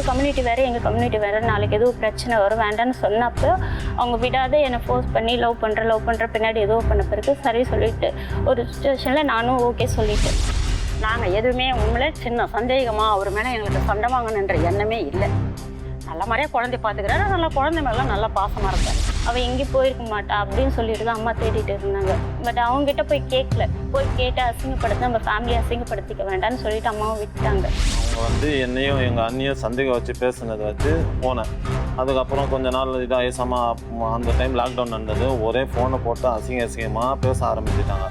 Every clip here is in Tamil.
கம்யூனிட்டி வேறு எங்கள் கம்யூனிட்டி வேறு, நாளைக்கு எதுவும் பிரச்சனை வரும் வேண்டான்னு சொன்னப்போ அவங்க விடாத என்னை ஃபோர்ஸ் பண்ணி லவ் பண்ணுற பின்னாடி ஏதோ பண்ண பிறகு சரி சொல்லிவிட்டு ஒரு சுச்சுவேஷனில் நானும் ஓகே சொல்லிட்டேன். நாங்கள் எதுவுமே உண்மையிலே சின்ன சந்தேகமாக அவர் மேலே எங்களுக்கு சண்டை வாங்கணுன்ற எண்ணமே இல்லை. நல்ல மாதிரியாக குழந்தை பார்த்துக்கிறாரு, நல்லா குழந்தை மேலாம் நல்லா பாசமாக இருப்பார். அவள் எங்கேயும் போயிருக்க மாட்டா அப்படின்னு சொல்லிட்டு தான் அம்மா தேடிட்டு இருந்தாங்க. பட் அவங்ககிட்ட போய் கேட்கல, போய் கேட்டு அசிங்கப்படுத்த நம்ம ஃபேமிலியை அசிங்கப்படுத்திக்க வேண்டாம்னு சொல்லிட்டு அம்மாவும் விட்டாங்க. அவங்க என்னையும் எங்கள் அண்ணியும் சந்தேகம் வச்சு பேசுனதை வச்சு போனேன். அதுக்கப்புறம் கொஞ்ச நாள் இதாகிசமா அந்த டைம் லாக்டவுன் நடந்தது. ஒரே ஃபோனை போட்டு அசிங்கமாக பேச ஆரம்பிச்சிட்டாங்க.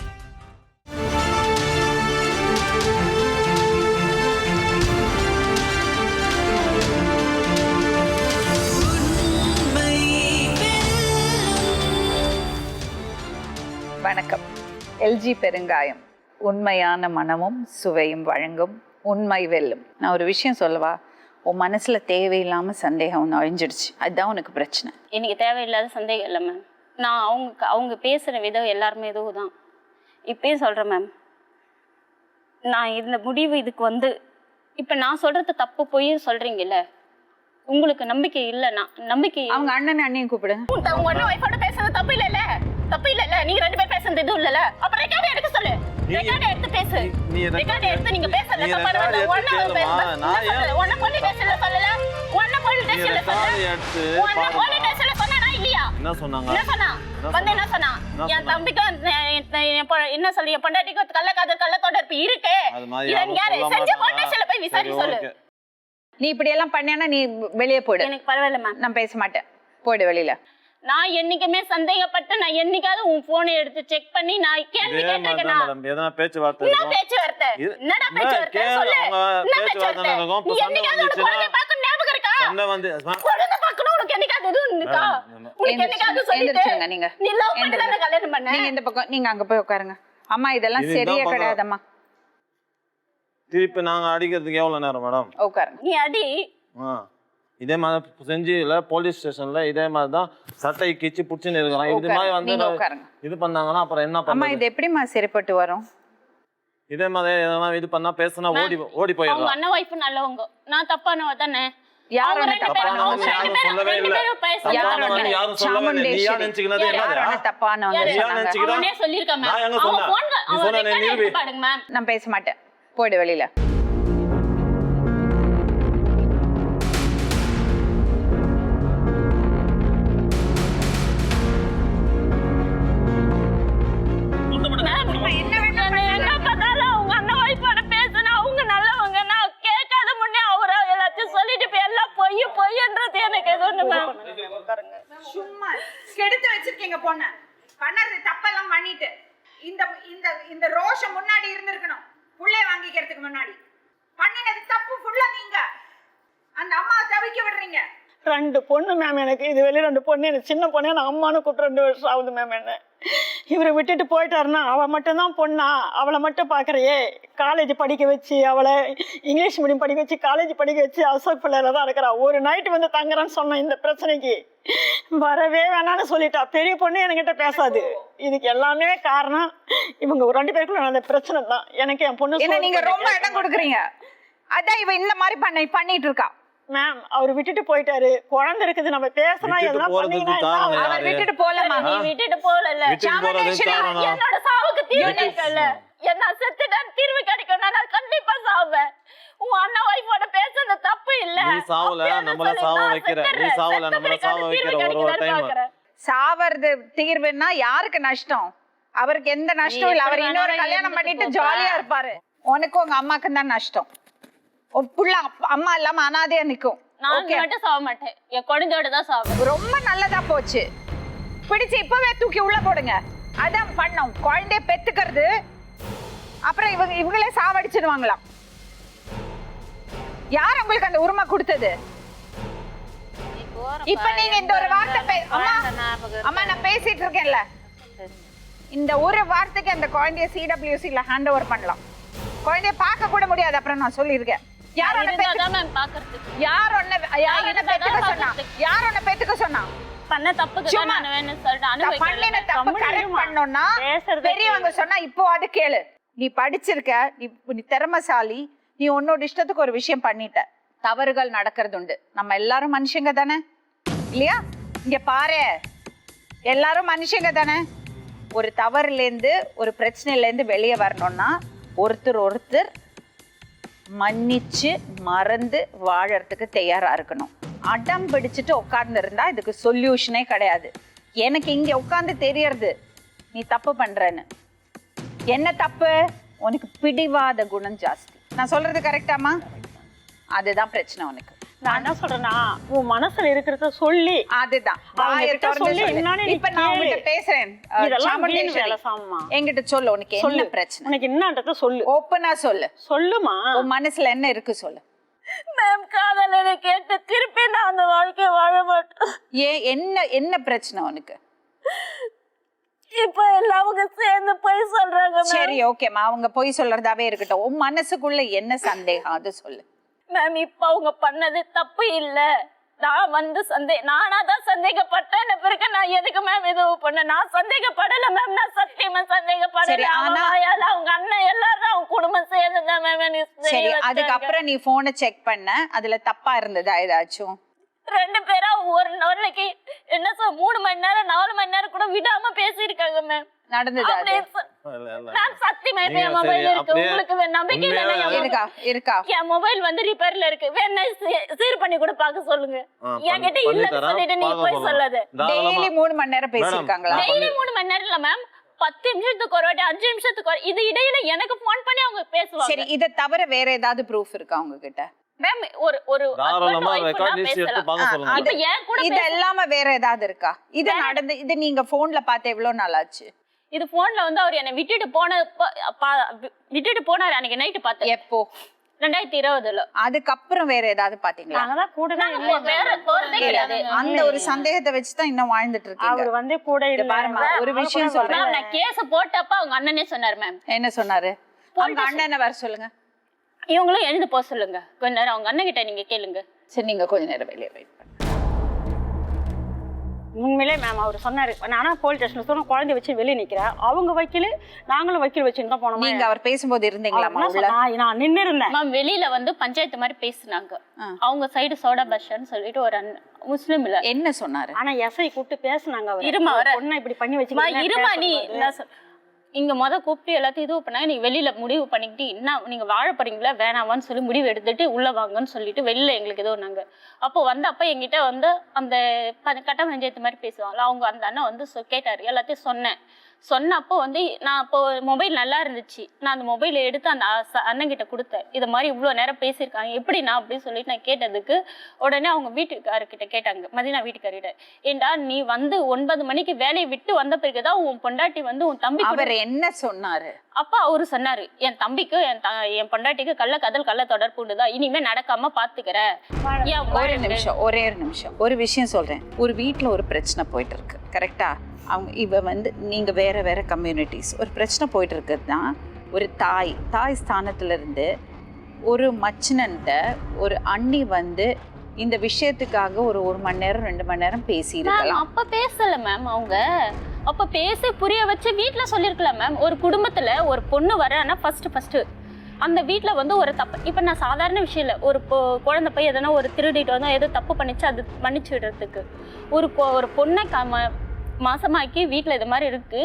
வணக்கம். எல்ஜி பெருங்காயம், உண்மையான மனமும் சுவையும் வழங்கும் உண்மை வெல்லும். நான் ஒரு விஷயம் சொல்லவா? உன் மனசுல தேவையில்லாம சந்தேகம் ஒன்று அழிஞ்சிடுச்சு, அதுதான் உனக்கு பிரச்சனை. எனக்கு தேவையில்லாத சந்தேகம் இல்லை மேம். நான் அவங்க பேசுகிற விதம் எல்லாருமே எதுவும் தான் இப்பயும் சொல்கிறேன் மேம். நான் இந்த முடிவு இதுக்கு இப்போ நான் சொல்கிறது தப்பு போய் சொல்கிறீங்கல்ல, உங்களுக்கு நம்பிக்கை இல்லைன்னா நம்பிக்கை. அவங்க அண்ணன் அண்ணியும் கூப்பிடு. உங்க அண்ணன் ஒய்ஃபோட பேசுறது தப்பு இல்லைல்ல, தப்பு இல்லைல்ல, நீங்க ரெண்டு பேர் பேசுறது எதுவும் இல்லைல்ல. அப்புறம் ரெக்கார்ட் எடுக்க சொல்லு, ரெக்கார்ட் எடுத்து பேசு. ரெக்கார்ட் எடுத்து நீங்க பேசல தப்பா இல்ல. ஒண்ணு போலீஸ் ஸ்டேஷன்ல சொல்லல, ஒண்ணு போலீஸ் ஸ்டேஷன்ல சொல்லல, ஒண்ணு போலீஸ் ஸ்டேஷன்ல சொன்னா இல்லையா? என்ன சொன்னாங்க? என்ன சொன்னா? என்ன சொன்னா? என் தம்பிக்கு என்ன சொல்லி என் பொண்டாட்டிக்கு கள்ள தொடர்பு இருக்கு. இவன் யாரு? செஞ்ச போலீஸ் ஸ்டேஷன்ல போய் விசாரி சொல்லு. நீ இப்படி எல்லாம் பண்ணேன்னா நீ வெளியே போடு. எனக்கு பரவாயில்ல மேம், நான் பேச மாட்டேன், போடு வெளியில. நான் என்னைக்குமே சந்தேகப்பட்டு நான் என்னைக்காவது உன் போனை எடுத்து செக் பண்ணி நான் கேள்வி கேட்டிருக்கேனா? எதனா பேச்சுவார்த்தை என்ன பேச்சுவார்த்தை? என்னடா பேச்சுவார்த்தை? சொல்லு. என்ன பேச்சுவார்த்தை? நீ என்னைக்காவது ஒரு குழந்தை பார்க்க ஞாபகம் இருக்கா? குழந்தை பார்க்கணும் உனக்கு என்னைக்காவது எதுவும் இருக்கா? உனக்கு என்னைக்காவது சொல்லிட்டு நீங்க நீ லவ் பண்ணி தான கல்யாணம் பண்ண? நீங்க இந்த பக்கம், நீங்க அங்க போய் உட்காருங்க. அம்மா இதெல்லாம் சரியா கிடையாதம்மா. திருப்பி நாங்க அடிக்கிறதுக்கு எவ்வளவு நேரம் மேடம்? உட்காருங்க. நீ அடி. இதே மாதிரி செஞ்சுல போலீஸ் ஸ்டேஷன்ல இதே மாதிரி தான் சட்டை கிச்சு புடிச்சுன்னு இருக்கான். இது மாதிரி இது பண்ணாங்கன்னா அப்புறம் என்ன பண்ண? அம்மா இது எப்படிமா சரிப்பட்டு வரும்? இதே மாதிரி எதனா இது பண்ணா பேசினா ஓடி போயிடலாம். அவங்க அண்ணன் வைஃப் நல்லவங்க, நான் தப்பானவ தானே? யாரும் தப்பானவங்க யாரும் சொல்லவே இல்லை. தப்பானவங்க யாரும் சொல்லவே இல்லை. நீ யார் நினைச்சுக்கினது என்னது? தப்பானவங்க நினைச்சுக்கிட்டா அவனே சொல்லிருக்கேன் மேம். நான் எங்க சொன்னேன்? நீ சொன்ன நிரூபி. நான் பேச மாட்டேன், போடு வெளியில. சும்மா கெடுத்து வச்சிருக்கீங்க பொண்ண. பண்ணறது தப்பெல்லாம் பண்ணிட்டு இந்த ரோஷம் முன்னாடி இருந்திருக்கணும். புள்ளைய வாங்கிக்கிறதுக்கு முன்னாடி பண்ணினது தப்பு ஃபுல்லா. நீங்க அந்த அம்மாவை தவிக்க விடுறீங்க. 2 பொண்ணு மேம் எனக்கு. இது வெளியே 2 பொண்ணு. எனக்கு சின்ன பொண்ணு நான் அம்மானு கூப்பிட்டு 2 வருஷம் ஆகுது மேம். என்ன இவரை விட்டுட்டு போயிட்டாருன்னா அவள் மட்டும்தான் பொண்ணா? அவளை மட்டும் பார்க்குறையே. காலேஜ் படிக்க வச்சு, அவளை இங்கிலீஷ் மீடியம் படிக்க வச்சு, காலேஜ் படிக்க வச்சு அசோக் பிள்ளையில தான் இருக்கிறா. ஒரு நைட்டு வந்து தங்குறான்னு சொன்னேன். இந்த பிரச்சனைக்கு வரவே வேணான்னு சொல்லிட்டா. பெரிய பொண்ணு என்கிட்ட பேசாது. இதுக்கு எல்லாமே காரணம் இவங்க 2 பேருக்குள்ள அந்த பிரச்சனை தான். எனக்கு என் பொண்ணு நீங்க ரொம்ப இடம் கொடுக்குறீங்க. அதான் இவ இந்த மாதிரி பண்ணிட்டு இருக்கா மேம். அவர் விட்டுட்டு போயிட்டாரு, குழந்தை இருக்குது, நம்ம பேசினா எதனா பண்ணீங்கன்னா அவர் விட்டுட்டு போலமா? நீ விட்டுட்டு போல. என்னோட சாவுக்கு தீர்வு கிடைக்கல. என்ன செத்துட்டான் தீர்வு கிடைக்கும், நான் கண்டிப்பா சாவேன். உன் அண்ணா வைஃபோட பேசுறது தப்பு இல்ல. நீ சாவல, நம்மள சாவ வைக்கிற. நீ சாவல, நம்மள சாவ வைக்கிற. ஒரு டைம் சாவறது தீர்வுன்னா யாருக்கு நஷ்டம்? அவருக்கு எந்த நஷ்டம் இல்ல. அவர் இன்னொரு கல்யாணம் பண்ணிட்டு ஜாலியா இருப்பாரு. உனக்கும் உங்க அம்மாக்கு தான் நஷ்டம். புள்ள அம்மா இல்லாம அனாதையா நிக்கும். நான் மட்டும் சாவ மாட்டேன், என் குழந்தையோட தான் சாவேன். ரொம்ப நல்லதா போச்சு. பிடிச்சு இப்பவே தூக்கி உள்ள போடுங்க. அதான் பண்ணோம். குழந்தைய பெத்துக்கிறது, அப்புறம் இவங்களே சாவடிச்சிடுவாங்களாம். யார் உங்களுக்கு அந்த உரிமை கொடுத்தது? இப்ப நீங்க இந்த ஒரு வார்த்தை அம்மா நான் பேசிட்டு இருக்கேன்ல, இந்த ஒரு வார்த்தைக்கு அந்த குழந்தைய சிடபிள்யூசில ஹேண்ட் ஓவர் பண்ணலாம். குழந்தைய பார்க்க கூட முடியாது. அப்புறம் நான் சொல்லியிருக்கேன். யார் ஒண்ணு பெத்துக்க சொன்னா? பண்ண தப்புக்கு நான் வேணும் சொல்லிட்டு பண்ணின தப்பு கரெக்ட் பண்ணோம்னா பெரியவங்க சொன்னா இப்போ அது கேளு. நீ படிச்சிருக்க, நீ திறமைசாலி, நீ உன்னோட இஷ்டத்துக்கு ஒரு விஷயம் பண்ணிட்ட, தவறுகள் நடக்கிறது உண்டு. நம்ம எல்லாரும் மனுஷங்க தானே இல்லையா? இங்க பாரு, எல்லாரும் மனுஷங்க தானே. ஒரு தவறுலேருந்து ஒரு பிரச்சனையிலேருந்து வெளியே வரணும்னா ஒருத்தர் மன்னிச்சு மறந்து வாழறதுக்கு தயாரா இருக்கணும். அடம் பிடிச்சிட்டு உட்கார்ந்து இருந்தா இதுக்கு சொல்யூஷனே கிடையாது. எனக்கு இங்க உட்கார்ந்து தெரியறது நீ தப்பு பண்றேன்னு. என்ன தப்பு? உனக்கு பிடிவாத குணம் ஜாஸ்தி. நான் சொல்றது கரெக்டாமா? அதுதான் பிரச்சனை உனக்கு. நான் என்ன சொல்றேன்னா, உன் மனசுல இருக்கிறத சொல்லி அதுதான் இப்ப நான் உங்ககிட்ட பேசுறேன். என்கிட்ட சொல்லு, உனக்கு என்ன பிரச்சனை, உனக்கு என்னன்றத சொல்லு, ஓப்பனா சொல்லு. சொல்லுமா, உன் மனசுல என்ன இருக்கு சொல்லு. மேம் காதல கேட்டு திருப்பி நான் அந்த வாழ்க்கை வாழ மாட்டேன். ஏன் என்ன பிரச்சனை உனக்கு? இப்ப எல்லாரும் சேர்ந்து போய் சொல்றாங்க. சரி ஓகேமா, அவங்க போய் சொல்றதாவே இருக்கட்டும். உன் மனசுக்குள்ள என்ன சந்தேகம் அது சொல்லு. மேம் இப்ப அவங்க பண்ணது தப்பு இல்ல, நான் நானாதான் சந்தேகப்பட்டேன். பிறகு நான் எதுக்கு மேம் எதுவும் பண்ண? நான் சந்தேகப்படல மேம், நான் சத்தியமா சந்தேகப்படல. அவங்க அண்ணன் எல்லாரும் அவங்க குடும்பம் சேர்ந்துதான் மேம். சரி, அதுக்கப்புறம் நீ போனை செக் பண்ண, அதுல தப்பா இருந்ததா ஏதாச்சும்? 2 பேரா ஒரு நாளைக்கு என்ன 3 மணி நேரம் 4 மணி நேரம் கூட விடாம பேசிருக்காங்க மேம். நடந்ததா? நான் சத்தியமா என் மொபைல் இருக்கு, உங்களுக்கு நம்பிக்கை இல்லைன்னா இருக்கா? என் மொபைல் வந்து ரிப்பேர்ல இருக்கு, வேணா சீர் பண்ணி கூட பாக்க சொல்லுங்க. என்கிட்ட இல்லன்னு சொல்லிட்டு நீங்க போய் சொல்லாத. டெய்லி 3 மணி நேரம் பேசிருக்காங்களா? டெய்லி 3 மணி நேரம் இல்ல மேம், 10 நிமிஷத்துக்கு ஒரு வாட்டி, 5 நிமிஷத்துக்கு ஒரு. இது இடையில எனக்கு போன் பண்ணி அவங்க பேசுவாங்க. சரி, இத தவிர வேற ஏதாவது ப்ரூஃப் இருக்கா உங்ககிட்ட? மேம் ஒரு இது எல்லாமே வேற ஏதாவது இருக்கா? இது நடந்து இது நீங்க போன்ல பார்த்து எவ்வளவு நாள் ஆச்சு? இது போன்ல வந்து அவர் என்ன விட்டுட்டு போனாரு அன்னைக்கு நைட்டு பார்த்தேன். எப்போ? 2020ல. அதுக்கப்புறம் வேற ஏதாவது பாத்தீங்களா? அந்த ஒரு சந்தேகத்தை வச்சுதான் இன்னும் வாழ்ந்துட்டு இருக்கீங்க. அவர் வந்து கூட பாருமா, ஒரு விஷயம் சொல்றேன். நான் கேஸ் போட்டப்ப அவங்க அண்ணனே சொன்னாரு மேம். என்ன சொன்னாரு? அவங்க அண்ணனை வர சொல்லுங்க. இவங்களும் எழுந்து போக சொல்லுங்க கொஞ்ச நேரம். அவங்க அண்ணன் கிட்ட நீங்க கேளுங்க. சரி, நீங்க கொஞ்ச நேரம் வெளியே வெயிட் பண்ணுங்க. உண்மையிலே மேம் அவர் சொன்னாரு, நானா போலீஸ் ஸ்டேஷன்ல சொன்ன குழந்தை வச்சு வெளியே நிக்கிறேன், அவங்க வக்கீல் நாங்களும் வக்கீல் வச்சுன்னு தான் போனோம். நீங்க அவர் பேசும்போது இருந்தீங்களா? நான் நின்று இருந்தேன் மேம். வெளியில வந்து பஞ்சாயத்து மாதிரி பேசினாங்க. அவங்க சைடு சோடா பஷான்னு சொல்லிட்டு ஒரு முஸ்லிம் இல்ல என்ன சொன்னாரு, ஆனா எஸ்ஐ கூப்பிட்டு பேசினாங்க. இருமா பொண்ணை இப்படி பண்ணி வச்சு இருமா, நீ இங்க கூப்பிட்டு எல்லாத்தையும் இது பண்ணாங்க. நீங்க வெளியில முடிவு பண்ணிக்கிட்டு என்ன நீங்க வாழ போறீங்களா வேணாவான்னு சொல்லி முடிவு எடுத்துட்டு உள்ள வாங்கன்னு சொல்லிட்டு வெளியில எங்களுக்கு ஏதோ நாங்க அப்போ வந்து அப்ப எங்கிட்ட வந்து அந்த கட்ட பஞ்சாயத்து மாதிரி பேசுவாங்களா, அவங்க அந்த அண்ணன் வந்து கேட்டாரு. எல்லாத்தையும் சொன்னப்போ வந்து நான் அப்போ மொபைல் நல்லா இருந்துச்சு, நான் அந்த மொபைலை எடுத்து அந்த அண்ணன் கிட்ட கொடுத்தேன். இது மாதிரி இவ்வளவு நேரம் பேசியிருக்காங்க எப்படின்னா அப்படின்னு சொல்லிட்டு நான் கேட்டதுக்கு உடனே அவங்க வீட்டுக்காரர்கிட்ட கேட்டாங்க, மதினா வீட்டுக்காரிட்ட, ஏண்டா நீ வந்து 9 மணிக்கு வேலையை விட்டு வந்த பிறகுதான் உன் பொண்டாட்டி வந்து உன் தம்பி என்ன சொன்னாரு? அப்ப அவரு சொன்னாரு, என் தம்பிக்கு என் பொண்டாட்டிக்கு கள்ள தொடர்பு உண்டுதான், இனிமே நடக்காம பாத்துக்கிற. ஒரே நிமிஷம் ஒரு விஷயம் சொல்றேன். ஒரு வீட்டுல ஒரு பிரச்சனை போயிட்டு இருக்கு, கரெக்டா? அவங்க இவ வந்து நீங்க வேற கம்யூனிட்டிஸ் ஒரு பிரச்சனை போயிட்டு இருக்குதுன்னா ஒரு தாய் ஸ்தானத்துல இருந்து ஒரு மச்சினன்ட்ட ஒரு அண்ணி வந்து இந்த விஷயத்துக்காக ஒரு மணி நேரம் 2 மணி நேரம் பேசி இருக்கலாம். அப்ப பேசல மேம். அவங்க அப்ப பேசி புரிய வச்சு வீட்டுல சொல்லிருக்கலாம் மேம். ஒரு குடும்பத்துல ஒரு பொண்ணு வரான்னா ஃபர்ஸ்ட் அந்த வீட்டுல வந்து ஒரு தப்பு, இப்ப நான் சாதாரண விஷயம் இல்லை, ஒரு குழந்தை போய் எதனா ஒரு திருடிட்டு வந்தா ஏதோ தப்பு பண்ணிச்சு அது மன்னிச்சு விடுறதுக்கு, ஒரு பொண்ணை மாசமாக்கி வீட்டுல இது மாதிரி இருக்கு,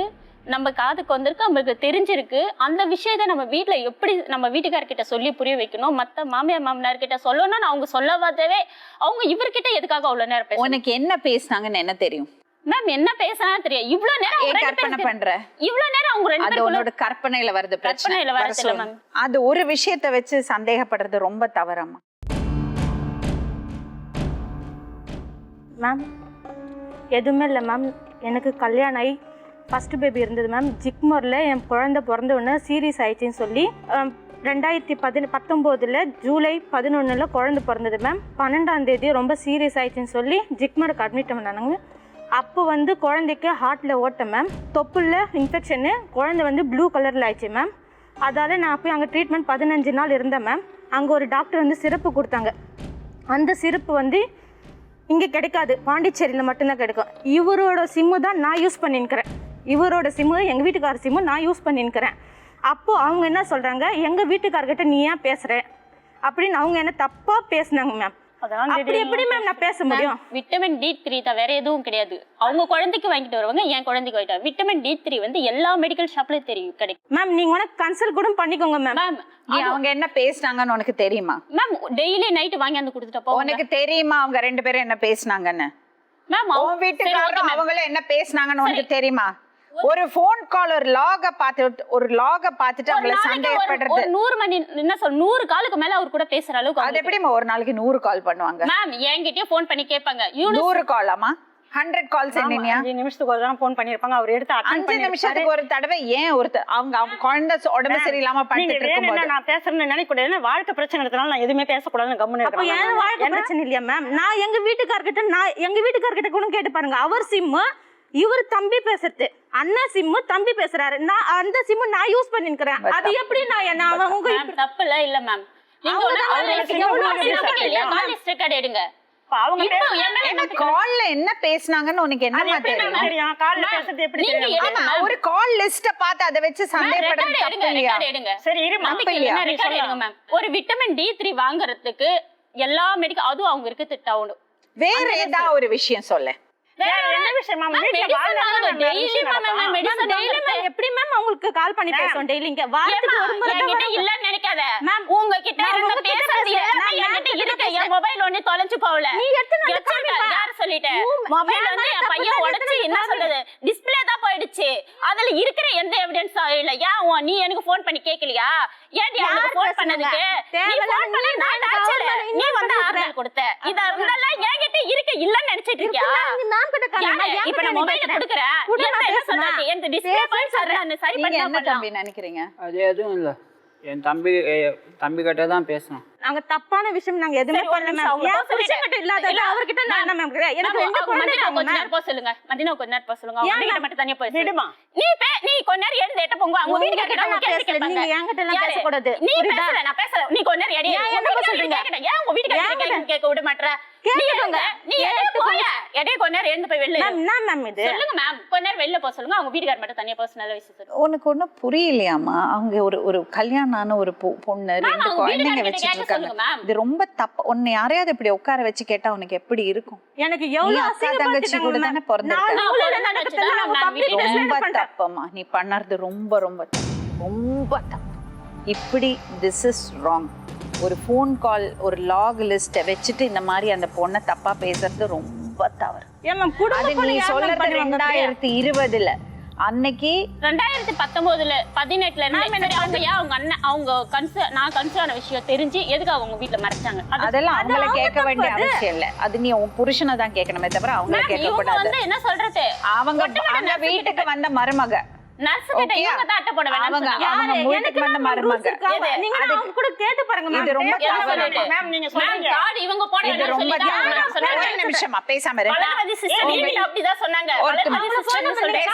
நம்ம காதுக்கு வந்திருக்கு, நம்மளுக்கு தெரிஞ்சிருக்கு, அந்த விஷயத்த நம்ம வீட்டுல எப்படி நம்ம வீட்டுக்காரர்கிட்ட சொல்லி புரிய வைக்கணும், மத்த மாமியார் மாமனார்கிட்ட சொல்லணும்னு அவங்க சொல்லவாதவே அவங்க இவர்கிட்ட எதுக்காக அவ்வளவு நேரம் பேச? உனக்கு என்ன பேசினாங்கன்னு என்ன தெரியும் மேம்? என்ன பேசினா தெரியும்? இவ்வளவு நேரம் கற்பனை பண்ற, இவ்வளவு நேரம் அவங்க ரெண்டு பேரும் உன்னோட கற்பனையில வருது பிரச்சனை. அது ஒரு விஷயத்தை வச்சு சந்தேகப்படுறது ரொம்ப தவறமா மேம்? எதுவுமே இல்லை மேம். எனக்கு கல்யாணம் ஆகி ஃபஸ்ட்டு பேபி இருந்தது மேம். ஜிக்மோரில் என் குழந்தை பிறந்த உடனே சீரியஸ் ஆயிடுச்சின்னு சொல்லி 2019 ஜூலை 11 குழந்தை பிறந்தது மேம். 12ஆம் தேதி ரொம்ப சீரியஸ் ஆயிடுச்சின்னு சொல்லி ஜிக்மோருக்கு அட்மிட் பண்ணானுங்க. அப்போ வந்து குழந்தைக்கு ஹார்ட்டில் ஓட்ட மேம், தொப்புள்ள இன்ஃபெக்ஷனு, குழந்தை வந்து ப்ளூ கலரில் ஆயிடுச்சு மேம். அதால் நான் போய் அங்கே ட்ரீட்மெண்ட் 15 நாள் இருந்தேன் மேம். அங்கே ஒரு டாக்டர் வந்து சிரப்பு கொடுத்தாங்க. அந்த சிரப்பு வந்து இங்கே கிடைக்காது, பாண்டிச்சேரியில் மட்டும்தான் கிடைக்கும். இவரோட சிம்மு தான் நான் யூஸ் பண்ணின்னுக்கிறேன். இவரோட சிம்மு எங்கள் வீட்டுக்கார சிம்மு நான் யூஸ் பண்ணின்னுக்கிறேன். அப்போது அவங்க என்ன சொல்கிறாங்க, எங்கள் வீட்டுக்காரர்கிட்ட நீ ஏன் பேசுகிற அப்படின்னு அவங்க என்ன தப்பா பேசுனாங்க மேம். அப்படி எப்படி மேம் நான் பேச முடியும்? விட்டமின் D3 தான், வேற எதுவும் கிடையாது. அவங்க குழந்தைக்கு வாங்கிட்டு வருவாங்க, என் குழந்தைக்கு வாங்கிட்டு. விட்டமின் D3 வந்து எல்லா மெடிக்கல் ஷாப்லயும் கிடைக்கும் மேம். நீங்க உனக்கு கன்சல்ட் கூட பண்ணிக்கோங்க மேம். மேம். அவங்க என்ன பேசுனாங்கன்னு உனக்கு தெரியுமா? மேம் டெய்லி நைட் வாங்கி வந்து கொடுத்துட்டப்போ உனக்கு தெரியுமா அவங்க 2 பேரும் என்ன பேசுனாங்கன்னு? மேம் உன் வீட்டுக்காரரும் அவங்களும் என்ன பேசுனாங்கன்னு உனக்கு தெரியுமா? ஒரு போன் கால் ஒரு லாக பார்த்துட்டு அவங்கள சந்தேகப்படுறது. ஒரு 100 மணி என்ன சொல் 100 காலுக்கு மேல அவர் கூட பேசுற அளவுக்கு. அது எப்படி ஒரு நாளைக்கு 100 கால் பண்ணுவாங்க? மேம் என்கிட்டயே ஃபோன் பண்ணி கேட்பாங்க. 100 காலாமா? 100 கால்ஸ் என்னையா? 5 நிமிஷத்துக்கு ஒரு தடவை ஃபோன் பண்ணிருப்பாங்க. அவர் எடுத்து 5 நிமிஷத்துக்கு ஒரு தடவை ஏன் அவங்க குழந்தை உடம்பு சரியில்லாம படுத்துட்டு இருக்கும்போது நான் பேசுறேன்னு நினைக்க கூடாது. வாழ்க்கை பிரச்சனை எடுத்தனால நான் எதுவுமே பேசக்கூடாதுன்னு கம்முன்னு அப்ப இருக்கேன். என் வாழ்க்கை பிரச்சனை இல்லையா மேம்? நான் எங்க வீட்டுக்காரர்கிட்ட கூட கேட்டு பாருங்க. அவர் சிம்மு இவர் தம்பி பேசுறது, அண்ணா சிம்மு தம்பி பேசுறாரு, நான் அந்த சிம்மு நான் யூஸ் பண்ணிக்கிறேன். அது எப்படி நான் என்ன அவங்க தப்பு இல்ல மேம். நீங்க எடுங்க. அவங்க என்ன கால்ல என்ன பேசுனாங்கன்னு உனக்கு என்னமா தெரியும்? கால்ல பேசுறது எப்படி தெரியும்? ஆமா, ஒரு கால் லிஸ்ட பார்த்து அதை வச்சு சந்தேகப்படுறது தப்பு இல்லையா? சரி இரு மேம். ஒரு விட்டமின் D3 வாங்குறதுக்கு எல்லா மெடிக்கல் அதுவும் அவங்க இருக்கு டவுன். வேற ஏதாவது ஒரு விஷயம் சொல்ல. எப்படி மேம் உங்களுக்கு கால் பண்ணி பேசுவோம் டெய்லி? இங்க வாரத்துக்கு ஒரு முறை இல்லன்னு நினைக்காத மேம். உங்ககிட்ட இருந்து பேசுறது என்கிட்ட இருக்கு. என் மொபைல் ஒண்ணு தொலைஞ்சு போகல. நீ எடுத்து யார் சொல்லிட்டேன்? மொபைல் வந்து என் பையன் உடைச்சு என்ன சொல்றது டிஸ்ப்ளே தான் போயிடுச்சு. அதுல இருக்கிற எந்த எவிடன்ஸா இல்ல. ஏன் நீ எனக்கு ஃபோன் பண்ணி கேக்கலையா? ஏன்டி எனக்கு ஃபோன் பண்ணதுக்கு நீ ஃபோன் பண்ணி நான் டாச்சர் நீ வந்து ஆர்டர் கொடுத்த. இதெல்லாம் என்கிட்ட இருக்கு இல்லன்னு நினைச்சிட்டு இருக்கியா? இப்ப நான் மொபைல் கொடுக்கறேன். என்ன சொல்றது? இந்த டிஸ்ப்ளே போய் சரி பண்ணி என்ன தம்பி நினைக்கிறீங்க? அது எதுவும் இல்ல. என் தம்பி கிட்ட தான் பேசணும். நாங்க தப்பான விஷயம் நாங்க எதுவுமே பண்ணல மேம். ஏன் புருஷன்கிட்ட இல்லாதது அவர்கிட்ட நான் என்ன மேம் எனக்கு ரெண்டு குழந்தைங்க கொஞ்ச நேரம் போக சொல்லுங்க. மதினா கொஞ்ச நேரம் போக சொல்லுங்க. அவங்க மட்டும் தனியா போய் விடுமா. நீ கொஞ்ச நேரம் எழுந்து எட்ட போங்க. அவங்க வீட்டுக்கு கிட்ட நான் பேசுறேன். நீங்க என்கிட்ட எல்லாம் பேச கூடாது. நீ பேசல நான் பேசறேன். நீ கொஞ்ச நேரம் எடி. என்ன சொல்றீங்க? ஏன் உங்க வீட்டுக்கு கேட்க விட மாட்டற? கேளுங்க. நீ எடி போய் எடி கொஞ்ச நேரம் எழுந்து போய் வெளிய. மேம் நான் மேம் இது சொல்லுங்க மேம். கொஞ்ச நேரம் வெளிய போக சொல்லுங்க. அவங்க வீட்டுக்கு மட்டும் தனியா பர்சனலா விஷயம் சொல்லுங்க. உனக்கு ஒண்ணு புரியலையாமா? அவங்க ஒரு கல்யாணான ஒரு பொண்ணு 2 குழந்தைங்க வச்சிட்டு இருக்காங்க. இது ரொம்ப தப்பு. உன்னை யாரையாவது இப்படி உட்கார வச்சு கேட்டா உனக்கு எப்படி இருக்கும்? எனக்கு எவ்வளவு அக்கா தங்கச்சி கூட தானே பிறந்திருக்க. ரொம்ப தப்பம்மா நீ பண்ணறது. ரொம்ப ரொம்ப ரொம்ப தப்பு. இப்படி திஸ் இஸ் ராங். ஒரு ஃபோன் கால் ஒரு லாக் லிஸ்ட் வச்சுட்டு இந்த மாதிரி அந்த பொண்ணை தப்பா பேசுறது ரொம்ப தவறு. அது நீ சொல்றது 2020ல. அன்னைக்கு 2019ல 18ல அவங்க அண்ணன் அவங்க நான் கன்சர்ன் விஷயம் தெரிஞ்சு எதுக்கு அவங்க வீட்ல மறைச்சாங்க? அதெல்லாம் அவங்கள கேட்க வேண்டிய அவசியம் இல்ல. அது நீ உன் புருஷனை தான் கேட்கணுமே தவிர அவங்கள கேட்க கூடாது. என்ன சொல்றது? அவங்க வீட்டுக்கு வந்த மருமக நர்ஸ் கிட்ட இவங்க தான் அட்டை போட வேணாம். அவங்க வீட்டுக்கு வந்த மருமக நீங்க அவங்க கூட கேட்டு பாருங்க மேம். இது ரொம்ப தவறு மேம். நீங்க சொல்றீங்க கார்டு இவங்க போட இது ரொம்ப தவறு. ஒரு நிமிஷமா பேசாம இரு. பலவாதி சிஸ்டர் நீங்க அப்படி தான் சொன்னாங்க. பலவாதி சிஸ்டர் சொல்றேன்.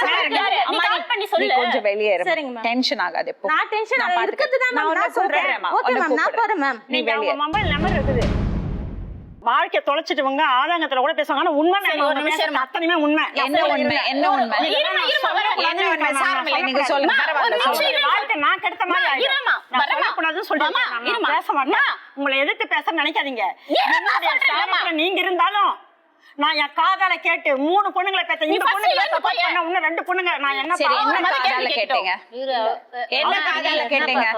நீ கால் பண்ணி சொல்லு. கொஞ்சம் வெளிய இரு. டென்ஷன் ஆகாத இப்போ. நான் டென்ஷன் இருக்குது தான் மேம். நான் சொல்றேன். ஓகே மேம் நான் போறேன் மேம். நீ வெளிய மொபைல் நம்பர் இருக்குது. வாழ்க்கை தொலைச்சிட்டுவங்க ஆதாங்கத்துல கூட பேசுவாங்க. ஆனா உண்மை ஒரு நிமிஷம் அத்தனையுமே உண்மை. என்ன உண்மை? என்ன உண்மை? என்ன உண்மை? சாரமில்லை நீங்க சொல்லுங்க. பரவாயில்லை சொல்லுங்க. வாழ்க்கை நான் கெடுத்த மாதிரி ஆயிடும். நான் சொல்லக்கூடாதுன்னு சொல்லிட்டு நான் பேச மாட்டேன். உங்களை எதிர்த்து பேச நினைக்காதீங்க. நீங்க இருந்தாலும் நான் என் காதால கேட்டு 3 பொண்ணுங்களை பேச இந்த பொண்ணுங்களை சப்போர்ட் பண்ண இன்னும் 2 பொண்ணுங்க. நான் என்ன சரி என்ன காதால கேட்டீங்க? என்ன காதால கேட்டீங்க?